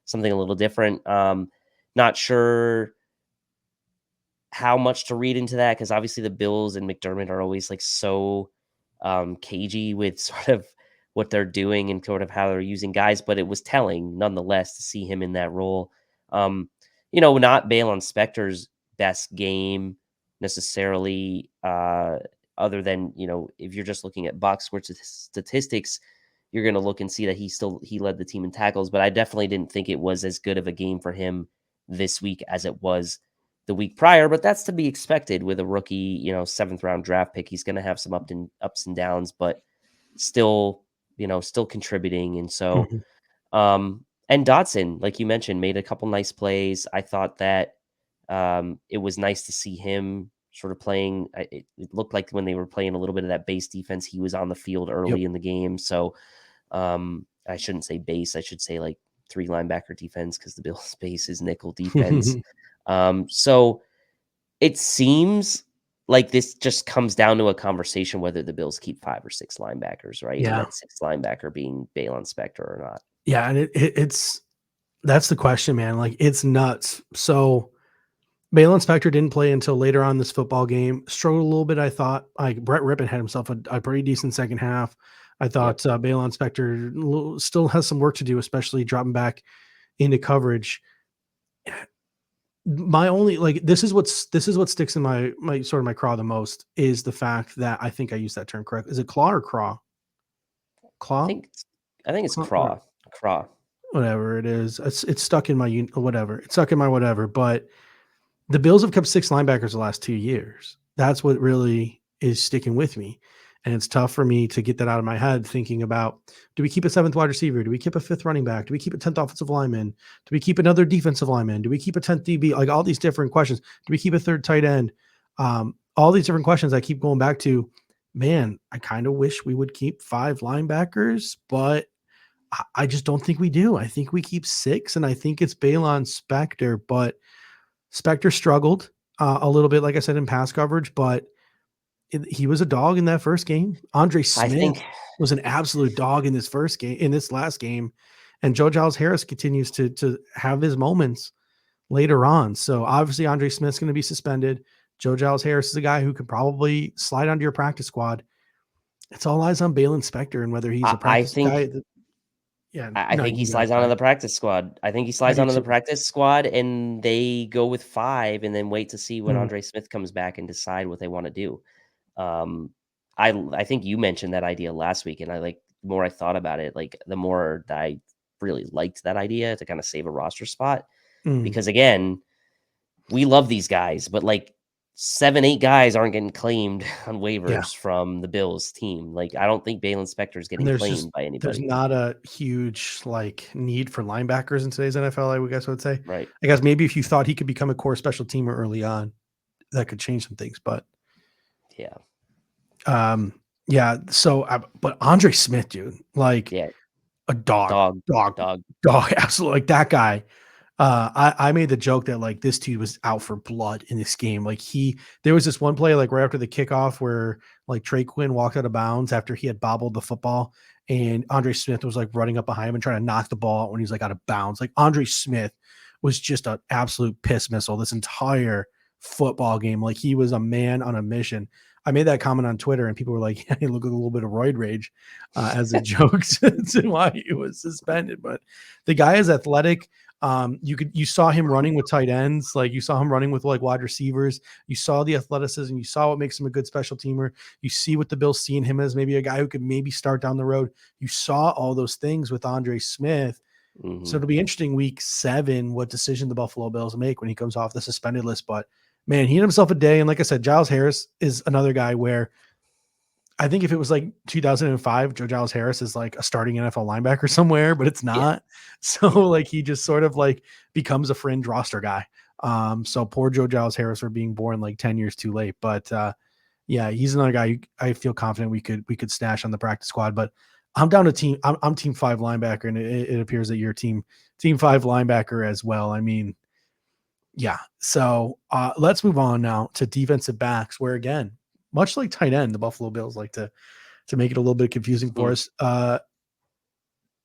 something a little different. Not sure how much to read into that because obviously the Bills and McDermott are always like so cagey with sort of what they're doing and sort of how they're using guys, but it was telling nonetheless to see him in that role. Not Balon Spector's best game necessarily, other than, if you're just looking at box score statistics, you're going to look and see that he led the team in tackles, but I definitely didn't think it was as good of a game for him this week as it was the week prior, but that's to be expected with a rookie, 7th round draft pick. He's going to have some ups and downs, but still contributing. And so, Mhm. and Dotson, like you mentioned, made a couple nice plays. I thought that it was nice to see him sort of playing. It looked like when they were playing a little bit of that base defense, he was on the field early Yep. in the game. So I shouldn't say base. I should say like 3 linebacker defense because the Bills' base is nickel defense. So it seems like this just comes down to a conversation whether the Bills keep 5 or 6 linebackers, right? And Yeah. that 6th linebacker being Balon Spector or not. Yeah. And it's that's the question, man. Like, it's nuts. So Balon Spector didn't play until later on this football game. Struggled a little bit, I thought. Like, Brett Rippon had himself a pretty decent second half. I thought Balon Spector still has some work to do, especially dropping back into coverage. My only this is what sticks in my sort of my craw the most is the fact that I think I used that term correct. Is it claw or craw? I Claw? think it's Claw? craw. Whatever it is. It's stuck in my whatever. It's stuck in my whatever, but the Bills have kept 6 linebackers the last 2 years. That's what really is sticking with me. And it's tough for me to get that out of my head thinking about, do we keep a 7th wide receiver? Do we keep a 5th running back? Do we keep a 10th offensive lineman? Do we keep another defensive lineman? Do we keep a 10th DB? Like, all these different questions. Do we keep a 3rd tight end? All these different questions I keep going back to. Man, I kind of wish we would keep 5 linebackers, but I just don't think we do. I think we keep 6, and I think it's Balon Spector, but Spector struggled a little bit, like I said, in pass coverage, but he was a dog in that first game. Andre I Smith think was an absolute dog in this last game. And Joe Giles Harris continues to have his moments later on. So obviously Andre Smith's going to be suspended. Joe Giles Harris is a guy who could probably slide onto your practice squad. It's all eyes on Balon Spector and whether he's a practice guy. I think he You guys slides onto the practice squad. I think he slides do onto the too. practice squad, and they go with 5 and then wait to see when Mhm. Andre Smith comes back and decide what they want to do. I think you mentioned that idea last week, and the more I thought about it, like the more that I really liked that idea to kind of save a roster spot. Mhm. Because again, we love these guys, but like 7, 8 guys aren't getting claimed on Yeah. waivers from the Bills team. Like I don't think Balon Spector is And getting claimed by there's anybody. not a huge need for linebackers in today's NFL, I guess I would say. Right. I guess maybe if you thought he could become a core special teamer early on, that could change some things. But Yeah. yeah. So, but Andre Smith, dude, Yeah. a dog, Dog. absolutely, like that guy. I made the joke that this dude was out for blood in this game. There was this one play right after the kickoff where Trey Quinn walked out of bounds after he had bobbled the football, and Andre Smith was running up behind him and trying to knock the ball out when he's out of bounds. Andre Smith was just an absolute piss missile this entire football game. He was a man on a mission. I made that comment on Twitter and people were like, yeah, he looked like a little bit of roid rage as a joke to why he was suspended. But the guy is athletic. You saw him running with tight ends, you saw him running with wide receivers. You saw the athleticism. You saw what makes him a good special teamer. You see what the Bills see in him as maybe a guy who could maybe start down the road. You saw all those things with Andre Smith. Mm-hmm. So it'll be interesting week 7 what decision the Buffalo Bills make when he comes off the suspended list. But man, he had himself a day. And like I said, Giles Harris is another guy where I think if it was like 2005, Joe Giles Harris is like a starting NFL linebacker somewhere, but it's not. So like he just sort of like becomes a fringe roster guy. So poor Joe Giles Harris for being born like 10 years too late. But yeah, he's another guy I feel confident we could stash on the practice squad. But I'm down to I'm team 5 linebacker, and it appears that you're team 5 linebacker as well. I mean, yeah. So let's move on now to defensive backs, where again, much like tight end, the Buffalo Bills like to make it a little bit confusing for us.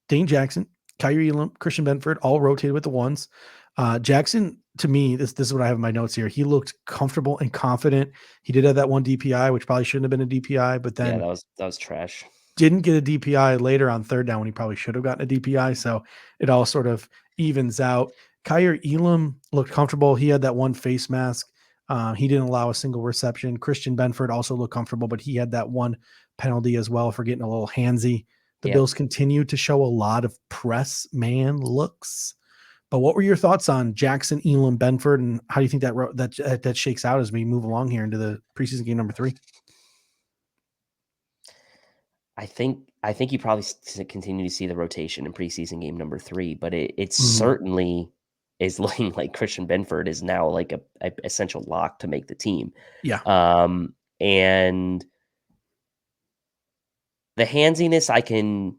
Dane Jackson, Kyrie Elam, Christian Benford, all rotated with the ones. Jackson, to me, this is what I have in my notes here. He looked comfortable and confident. He did have that one DPI, which probably shouldn't have been a DPI, but then that was trash. Didn't get a DPI later on third down when he probably should have gotten a DPI. So it all sort of evens out. Kyrie Elam looked comfortable. He had that one face mask. He didn't allow a single reception. Christian Benford also looked comfortable, but he had that one penalty as well for getting a little handsy. The Bills continued to show a lot of press man looks. But what were your thoughts on Jackson, Elam, Benford, and how do you think that shakes out as we move along here into the preseason game number 3? I think you probably continue to see the rotation in preseason game number 3, but it certainly is looking like Christian Benford is now like a essential lock to make the team. Yeah. And the handsiness, I can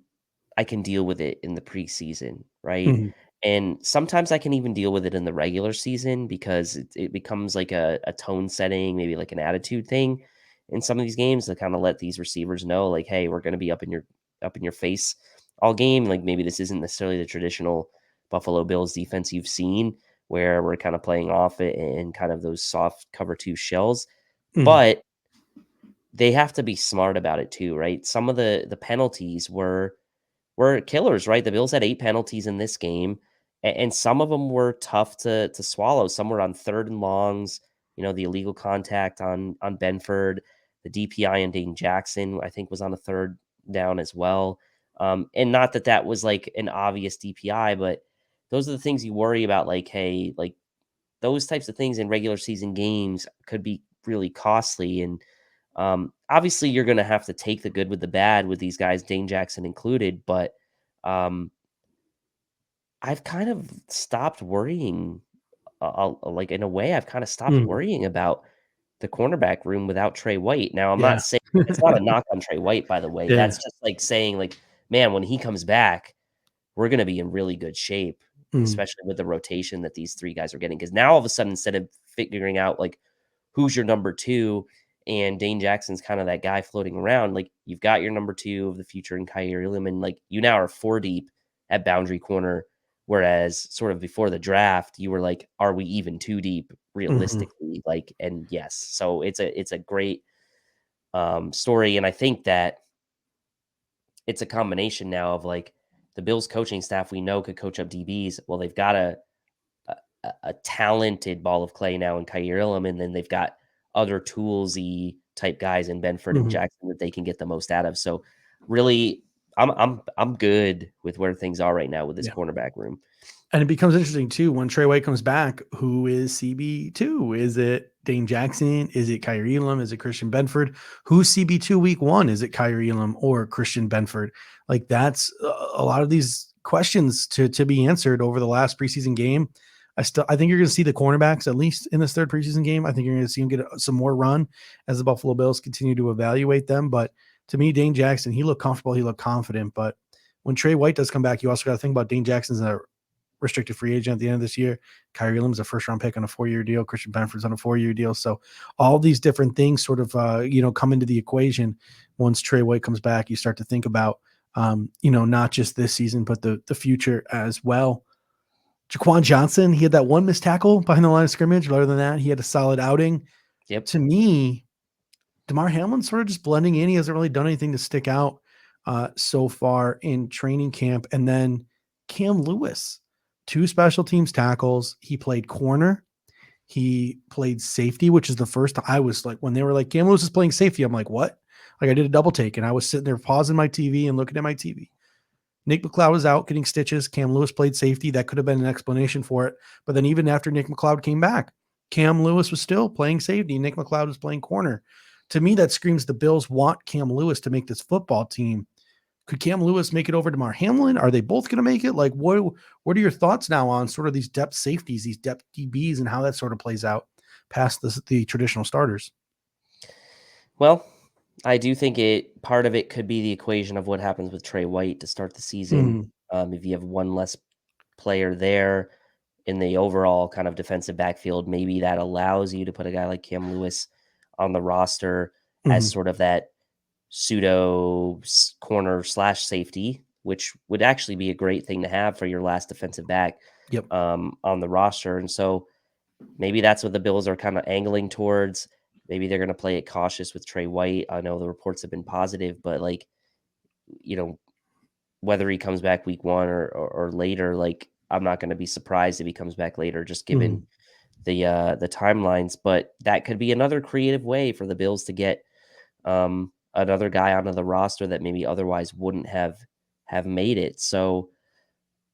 deal with it in the preseason, right? Mm-hmm. And sometimes I can even deal with it in the regular season because it becomes like a tone setting, maybe like an attitude thing in some of these games to kind of let these receivers know, like, hey, we're going to be up in your face all game. Like maybe this isn't necessarily the traditional Buffalo Bills defense you've seen where we're kind of playing off it and kind of those soft cover 2 shells. But they have to be smart about it too, right? Some of the penalties were killers, right? The Bills had 8 penalties in this game, and some of them were tough to swallow. Some were on 3rd and longs, the illegal contact on Benford, the DPI and Dane Jackson, I think was on a 3rd down as well. And not that was like an obvious DPI, but those are the things you worry about. Like, hey, like those types of things in regular season games could be really costly. And obviously you're going to have to take the good with the bad with these guys, Dane Jackson included, but I've kind of stopped worrying. Like in a way, I've kind of stopped worrying about the cornerback room without Trey White. Now, I'm not saying it's not a knock on Trey White, by the way. That's just like saying, like, man, when he comes back, we're going to be in really good shape, especially with the rotation that these 3 guys are getting. Because now all of a sudden, instead of figuring out like who's your number 2, and Dane Jackson's kind of that guy floating around, like you've got your number 2 of the future in Kyrie Elam, and like you now are 4 deep at boundary corner. Whereas sort of before the draft, you were like, are we even 2 deep realistically? Like, and yes, so it's a great story. And I think that it's a combination now of like the Bills coaching staff we know could coach up DBs. Well, they've got a talented ball of clay now in Kyrie Elam, and then they've got other toolsy type guys in Benford and Jackson that they can get the most out of. So really, I'm good with where things are right now with this cornerback room. And it becomes interesting too when Trey White comes back. Who is CB2? Is it Dane Jackson? Is it Kyrie Elam? Is it Christian Benford? Who's CB2 week 1? Is it Kyrie Elam or Christian Benford? Like that's a lot of these questions to be answered over the last preseason game. I think you're going to see the cornerbacks at least in this 3rd preseason game. I think you're going to see them get some more run as the Buffalo Bills continue to evaluate them. But to me, Dane Jackson, he looked comfortable. He looked confident. But when Trey White does come back, you also got to think about Dane Jackson's a restricted free agent at the end of this year. Kyrie Elam's a 1st-round pick on a 4-year deal. Christian Benford's on a 4-year deal. So all these different things sort of, come into the equation. Once Trey White comes back, you start to think about, not just this season, but the future as well. Jaquan Johnson, he had that one missed tackle behind the line of scrimmage. But other than that, he had a solid outing. Yep. To me, DeMar Hamlin's sort of just blending in. He hasn't really done anything to stick out so far in training camp. And then Cam Lewis, 2 special teams tackles. He played corner. He played safety, which is the first time I was like, when they were like, Cam Lewis is playing safety, I'm like, what? Like I did a double take and I was sitting there pausing my TV and looking at my TV. Nick McLeod was out getting stitches. Cam Lewis played safety. That could have been an explanation for it. But then even after Nick McLeod came back, Cam Lewis was still playing safety. Nick McLeod was playing corner. to me, that screams the Bills want Cam Lewis to make this football team. Could Cam Lewis make it over to Damar Hamlin? Are they both going to make it? Like, what are your thoughts now on sort of these depth safeties, these depth DBs, and how that sort of plays out past the traditional starters? Well, I do think part of it could be the equation of what happens with Trey White to start the season. Mhm. If you have one less player there in the overall kind of defensive backfield, maybe that allows you to put a guy like Cam Lewis on the roster as Mhm. sort of that pseudo corner slash safety, which would actually be a great thing to have for your last defensive back Yep. on the roster. And so maybe that's what the Bills are kind of angling towards. Maybe they're going to play it cautious with Trey White. I know the reports have been positive, but like, whether he comes back week one or later, like I'm not going to be surprised if he comes back later, just given Mhm. the timelines. But that could be another creative way for the Bills to get another guy onto the roster that maybe otherwise wouldn't have made it. So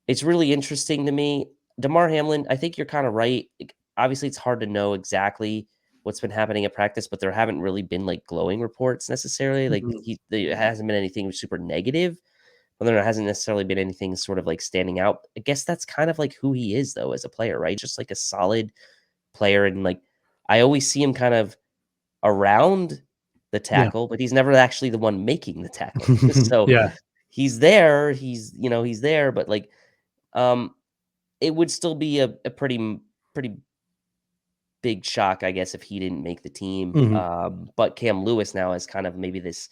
it's really interesting to me. Damar Hamlin, I think you're kind of right. Obviously, it's hard to know exactly what's been happening at practice, but there haven't really been like glowing reports necessarily. Like Mhm. there hasn't been anything super negative, but there hasn't necessarily been anything sort of like standing out. I guess that's kind of like who he is though as a player, right? Just like a solid player, and like I always see him kind of around the Yeah. tackle, but he's never actually the one making the tackle. So Yeah. he's there, he's there, but like um it would still be a pretty big shock, I guess, if he didn't make the team. Mhm. But Cam Lewis now is kind of maybe this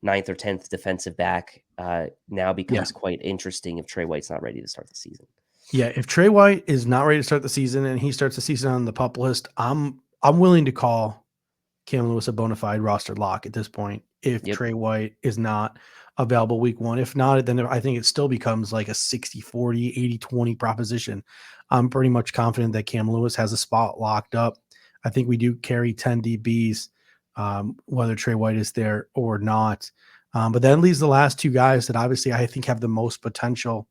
ninth or 10th defensive back now Yeah. becomes quite interesting if Trey White's not ready to start the season. Yeah. If Trey White is not ready to start the season and he starts the season on the pup list, I'm willing to call Cam Lewis a bona fide roster lock at this point if Yep. Trey White is not available week one. If not, then I think it still becomes like a 60-40, 80-20 proposition. I'm pretty much confident that Cam Lewis has a spot locked up. I think we do carry 10 DBs, whether Trey White is there or not. But then leaves the last two guys that obviously I think have the most potential.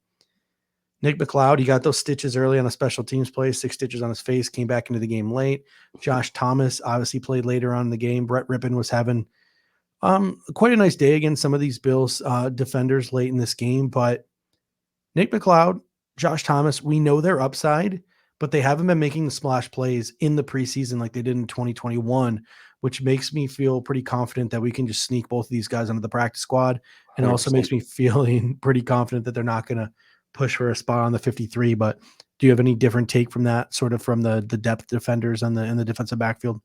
Nick McLeod, he got those stitches early on a special teams play, 6 stitches on his face, came back into the game late. Josh Thomas obviously played later on in the game. Brett Rippon was having quite a nice day against some of these Bills defenders late in this game, but Nick McLeod, Josh Thomas, we know their upside, but they haven't been making the splash plays in the preseason like they did in 2021, which makes me feel pretty confident that we can just sneak both of these guys onto the practice squad. And also 100%. makes me feeling pretty confident that they're not going to push for a spot on the 53. But do you have any different take from that, sort of from the depth defenders on in the defensive backfield?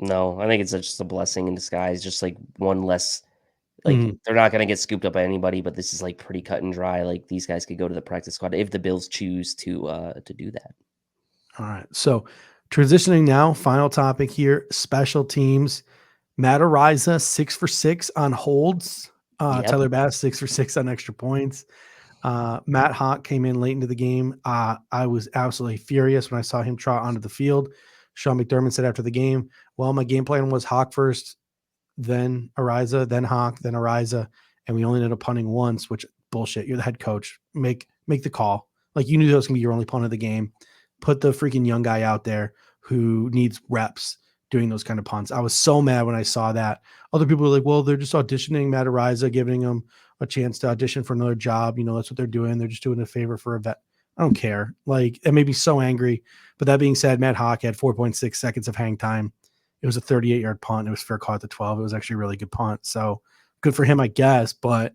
No, I think it's just a blessing in disguise. Just like one less, like Mhm. they're not going to get scooped up by anybody, but this is like pretty cut and dry. Like these guys could go to the practice squad if the Bills choose to do that. All right. So transitioning now, final topic here, special teams. Matt Ariza, 6 for 6 on holds. Yep. Tyler Bass, 6 for 6 on extra points. Matt Hawk came in late into the game. I was absolutely furious when I saw him trot onto the field. Sean McDermott said after the game, well, my game plan was Hawk first, then Ariza, then Hawk, then Ariza, and we only ended up punting once, which bullshit. You're the head coach. Make the call. Like you knew that was gonna be your only punt of the game. Put the freaking young guy out there who needs reps doing those kind of punts. I was so mad when I saw that. Other people were like, well, they're just auditioning Matt Ariza, giving him a chance to audition for another job. You know, that's what they're doing. They're just doing a favor for a vet. I don't care. Like, it made me so angry. But that being said, Matt Hawk had 4.6 seconds of hang time. It was a 38-yard punt. It was fair call at the 12. It was actually a really good punt. So good for him, I guess. But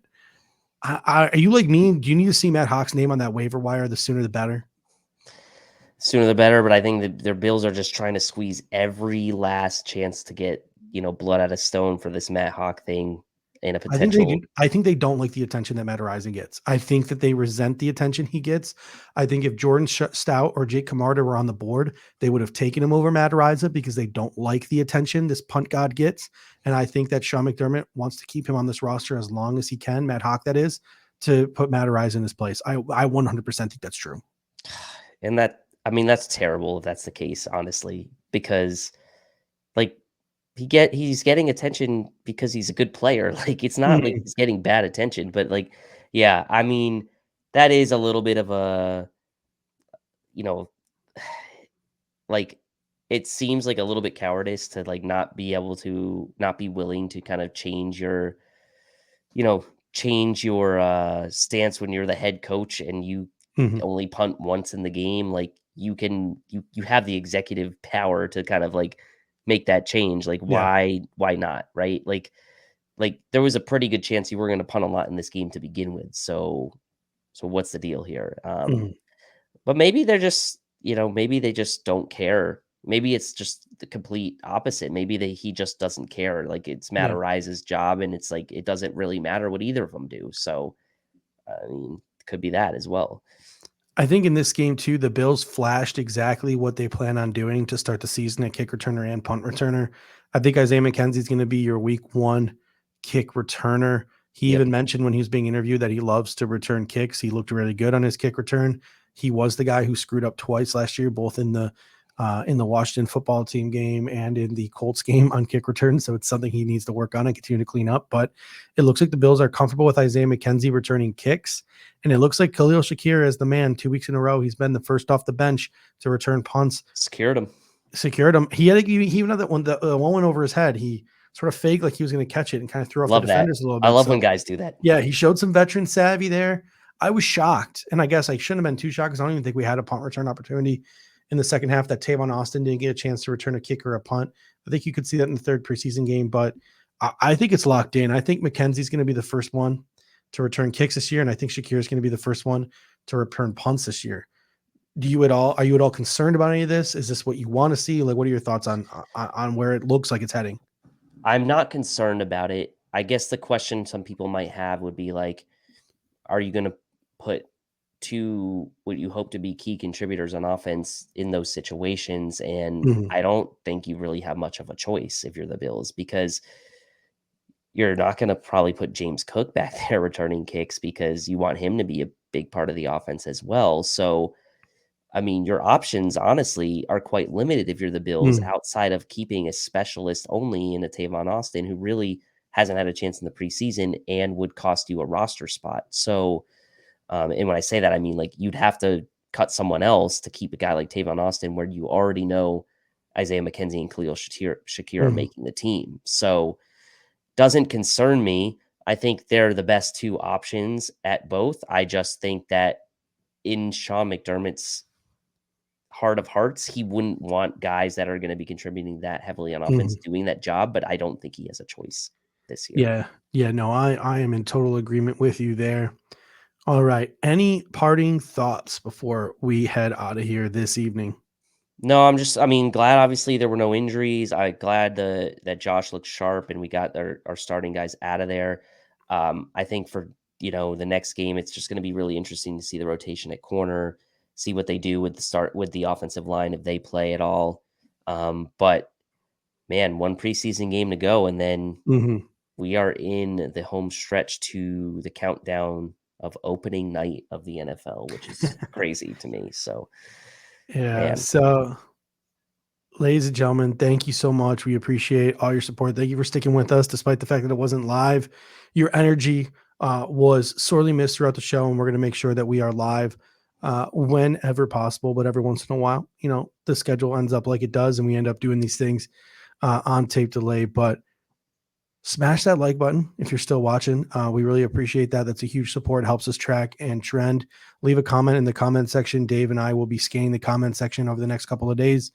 are you like me? Do you need to see Matt Hawk's name on that waiver wire? The sooner the better. Sooner the better, but I think that their Bills are just trying to squeeze every last chance to get, blood out of stone for this Matt Hawk thing and a I think they do. potential. I think they don't like the attention that Matt Ariza gets. I think that they resent the attention he gets. I think if Jordan Stout or Jake Camarda were on the board, they would have taken him over Matt Ariza because they don't like the attention this punt god gets. And I think that Sean McDermott wants to keep him on this roster as long as he can, Matt Hawk, that is, to put Matt Ariza in his place. I 100% think that's true. And that's terrible if that's the case, honestly, because like he's getting attention because he's a good player. Like it's not like Mhm. he's getting bad attention, but like, yeah, I mean, that is a little bit of a, you know, like it seems like a little bit cowardice to like not be willing to kind of you know, change your stance when you're the head coach and you Mhm. only punt once in the game. Like you have the executive power to kind of like make that change. Like Yeah. why not? Right. Like there was a pretty good chance you were going to punt a lot in this game to begin with. So what's the deal here? Mhm. But maybe they're just, maybe they just don't care. Maybe it's just the complete opposite. Maybe he just doesn't care. Like it's Matt Yeah. Ariza's job, and it's like it doesn't really matter what either of them do. So, I mean, could be that as well. I think in this game too, the Bills flashed exactly what they plan on doing to start the season at kick returner and punt returner. I think Isaiah McKenzie is going to be your week 1 kick returner. He Yep. even mentioned when he was being interviewed that he loves to return kicks. He looked really good on his kick return. He was the guy who screwed up twice last year, both in the Washington football team game and in the Colts game on kick return. So it's something he needs to work on and continue to clean up. But it looks like the Bills are comfortable with Isaiah McKenzie returning kicks. And it looks like Khalil Shakir is the man. 2 weeks in a row, he's been the first off the bench to return punts. Secured him. He even had that one, the one went over his head. He sort of faked like he was going to catch it and kind of threw off Love the that. defenders a little bit. I love So, when guys do that. yeah, he showed some veteran savvy there. I was shocked, and I guess I shouldn't have been too shocked because I don't even think we had a punt return opportunity in the second half that Tavon Austin didn't get a chance to return a kick or a punt. I think you could see that in the third preseason game, but I think it's locked in. I think McKenzie's going to be the first one to return kicks this year, and I think Shakir is going to be the first one to return punts this year. Are you at all concerned about any of this? Is this what you want to see? Like, what are your thoughts on where it looks like it's heading? I'm not concerned about it. I guess the question some people might have would be like, are you going to put what you hope to be key contributors on offense in those situations? And Mhm. I don't think you really have much of a choice if you're the Bills, because you're not going to probably put James Cook back there returning kicks because you want him to be a big part of the offense as well. So, I mean, your options honestly are quite limited if you're the Bills, Mhm. outside of keeping a specialist only in a Tavon Austin who really hasn't had a chance in the preseason and would cost you a roster spot. So, and when I say that, I mean like you'd have to cut someone else to keep a guy like Tavon Austin, where you already know Isaiah McKenzie and Khalil Shakir are Mhm. making the team. So, doesn't concern me. I think they're the best two options at both. I just think that in Sean McDermott's heart of hearts, he wouldn't want guys that are going to be contributing that heavily on offense Mhm. doing that job, but I don't think he has a choice this year. Yeah. Yeah. No, I am in total agreement with you there. All right. Any parting thoughts before we head out of here this evening? No, I mean, glad obviously there were no injuries. I glad that Josh looked sharp and we got our starting guys out of there. I think for, the next game, it's just going to be really interesting to see the rotation at corner, see what they do with the offensive line, if they play at all. But man, one preseason game to go, and then Mhm. we are in the home stretch to the countdown of opening night of the NFL, which is crazy to me. So, Yeah. man, So, ladies and gentlemen, thank you so much. We appreciate all your support. Thank you for sticking with us despite the fact that it wasn't live. Your energy was sorely missed throughout the show, and we're going to make sure that we are live whenever possible. But every once in a while, the schedule ends up like it does, and we end up doing these things on tape delay. But smash that like button if you're still watching. We really appreciate that. That's a huge support. It helps us track and trend. Leave a comment in the comment section. Dave and I will be scanning the comment section over the next couple of days.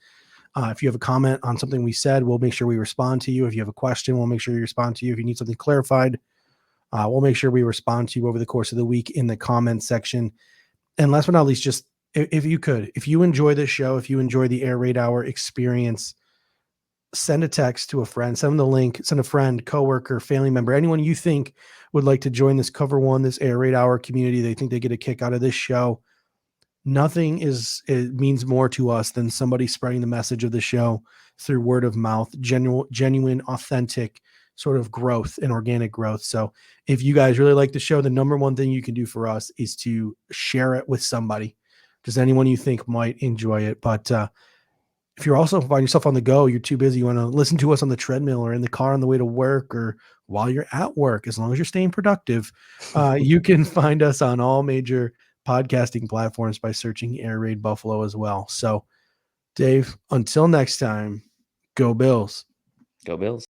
If you have a comment on something we said, we'll make sure we respond to you. If you have a question, we'll make sure we respond to you. If you need something clarified, we'll make sure we respond to you over the course of the week in the comment section. And last but not least, just if you enjoy this show, if you enjoy the Air Raid Hour experience, send a text to a friend, send them the link, send a friend, coworker, family member, anyone you think would like to join this Cover One, this Air Raid Hour community. They think they get a kick out of this show. Nothing it means more to us than somebody spreading the message of the show through word of mouth, genuine, authentic sort of growth and organic growth. So if you guys really like the show, the number one thing you can do for us is to share it with somebody, just anyone you think might enjoy it. But if you're also find yourself on the go, you're too busy, you want to listen to us on the treadmill or in the car on the way to work or while you're at work, as long as you're staying productive, you can find us on all major podcasting platforms by searching Air Raid Buffalo as well. So Dave, until next time, go Bills. Go Bills.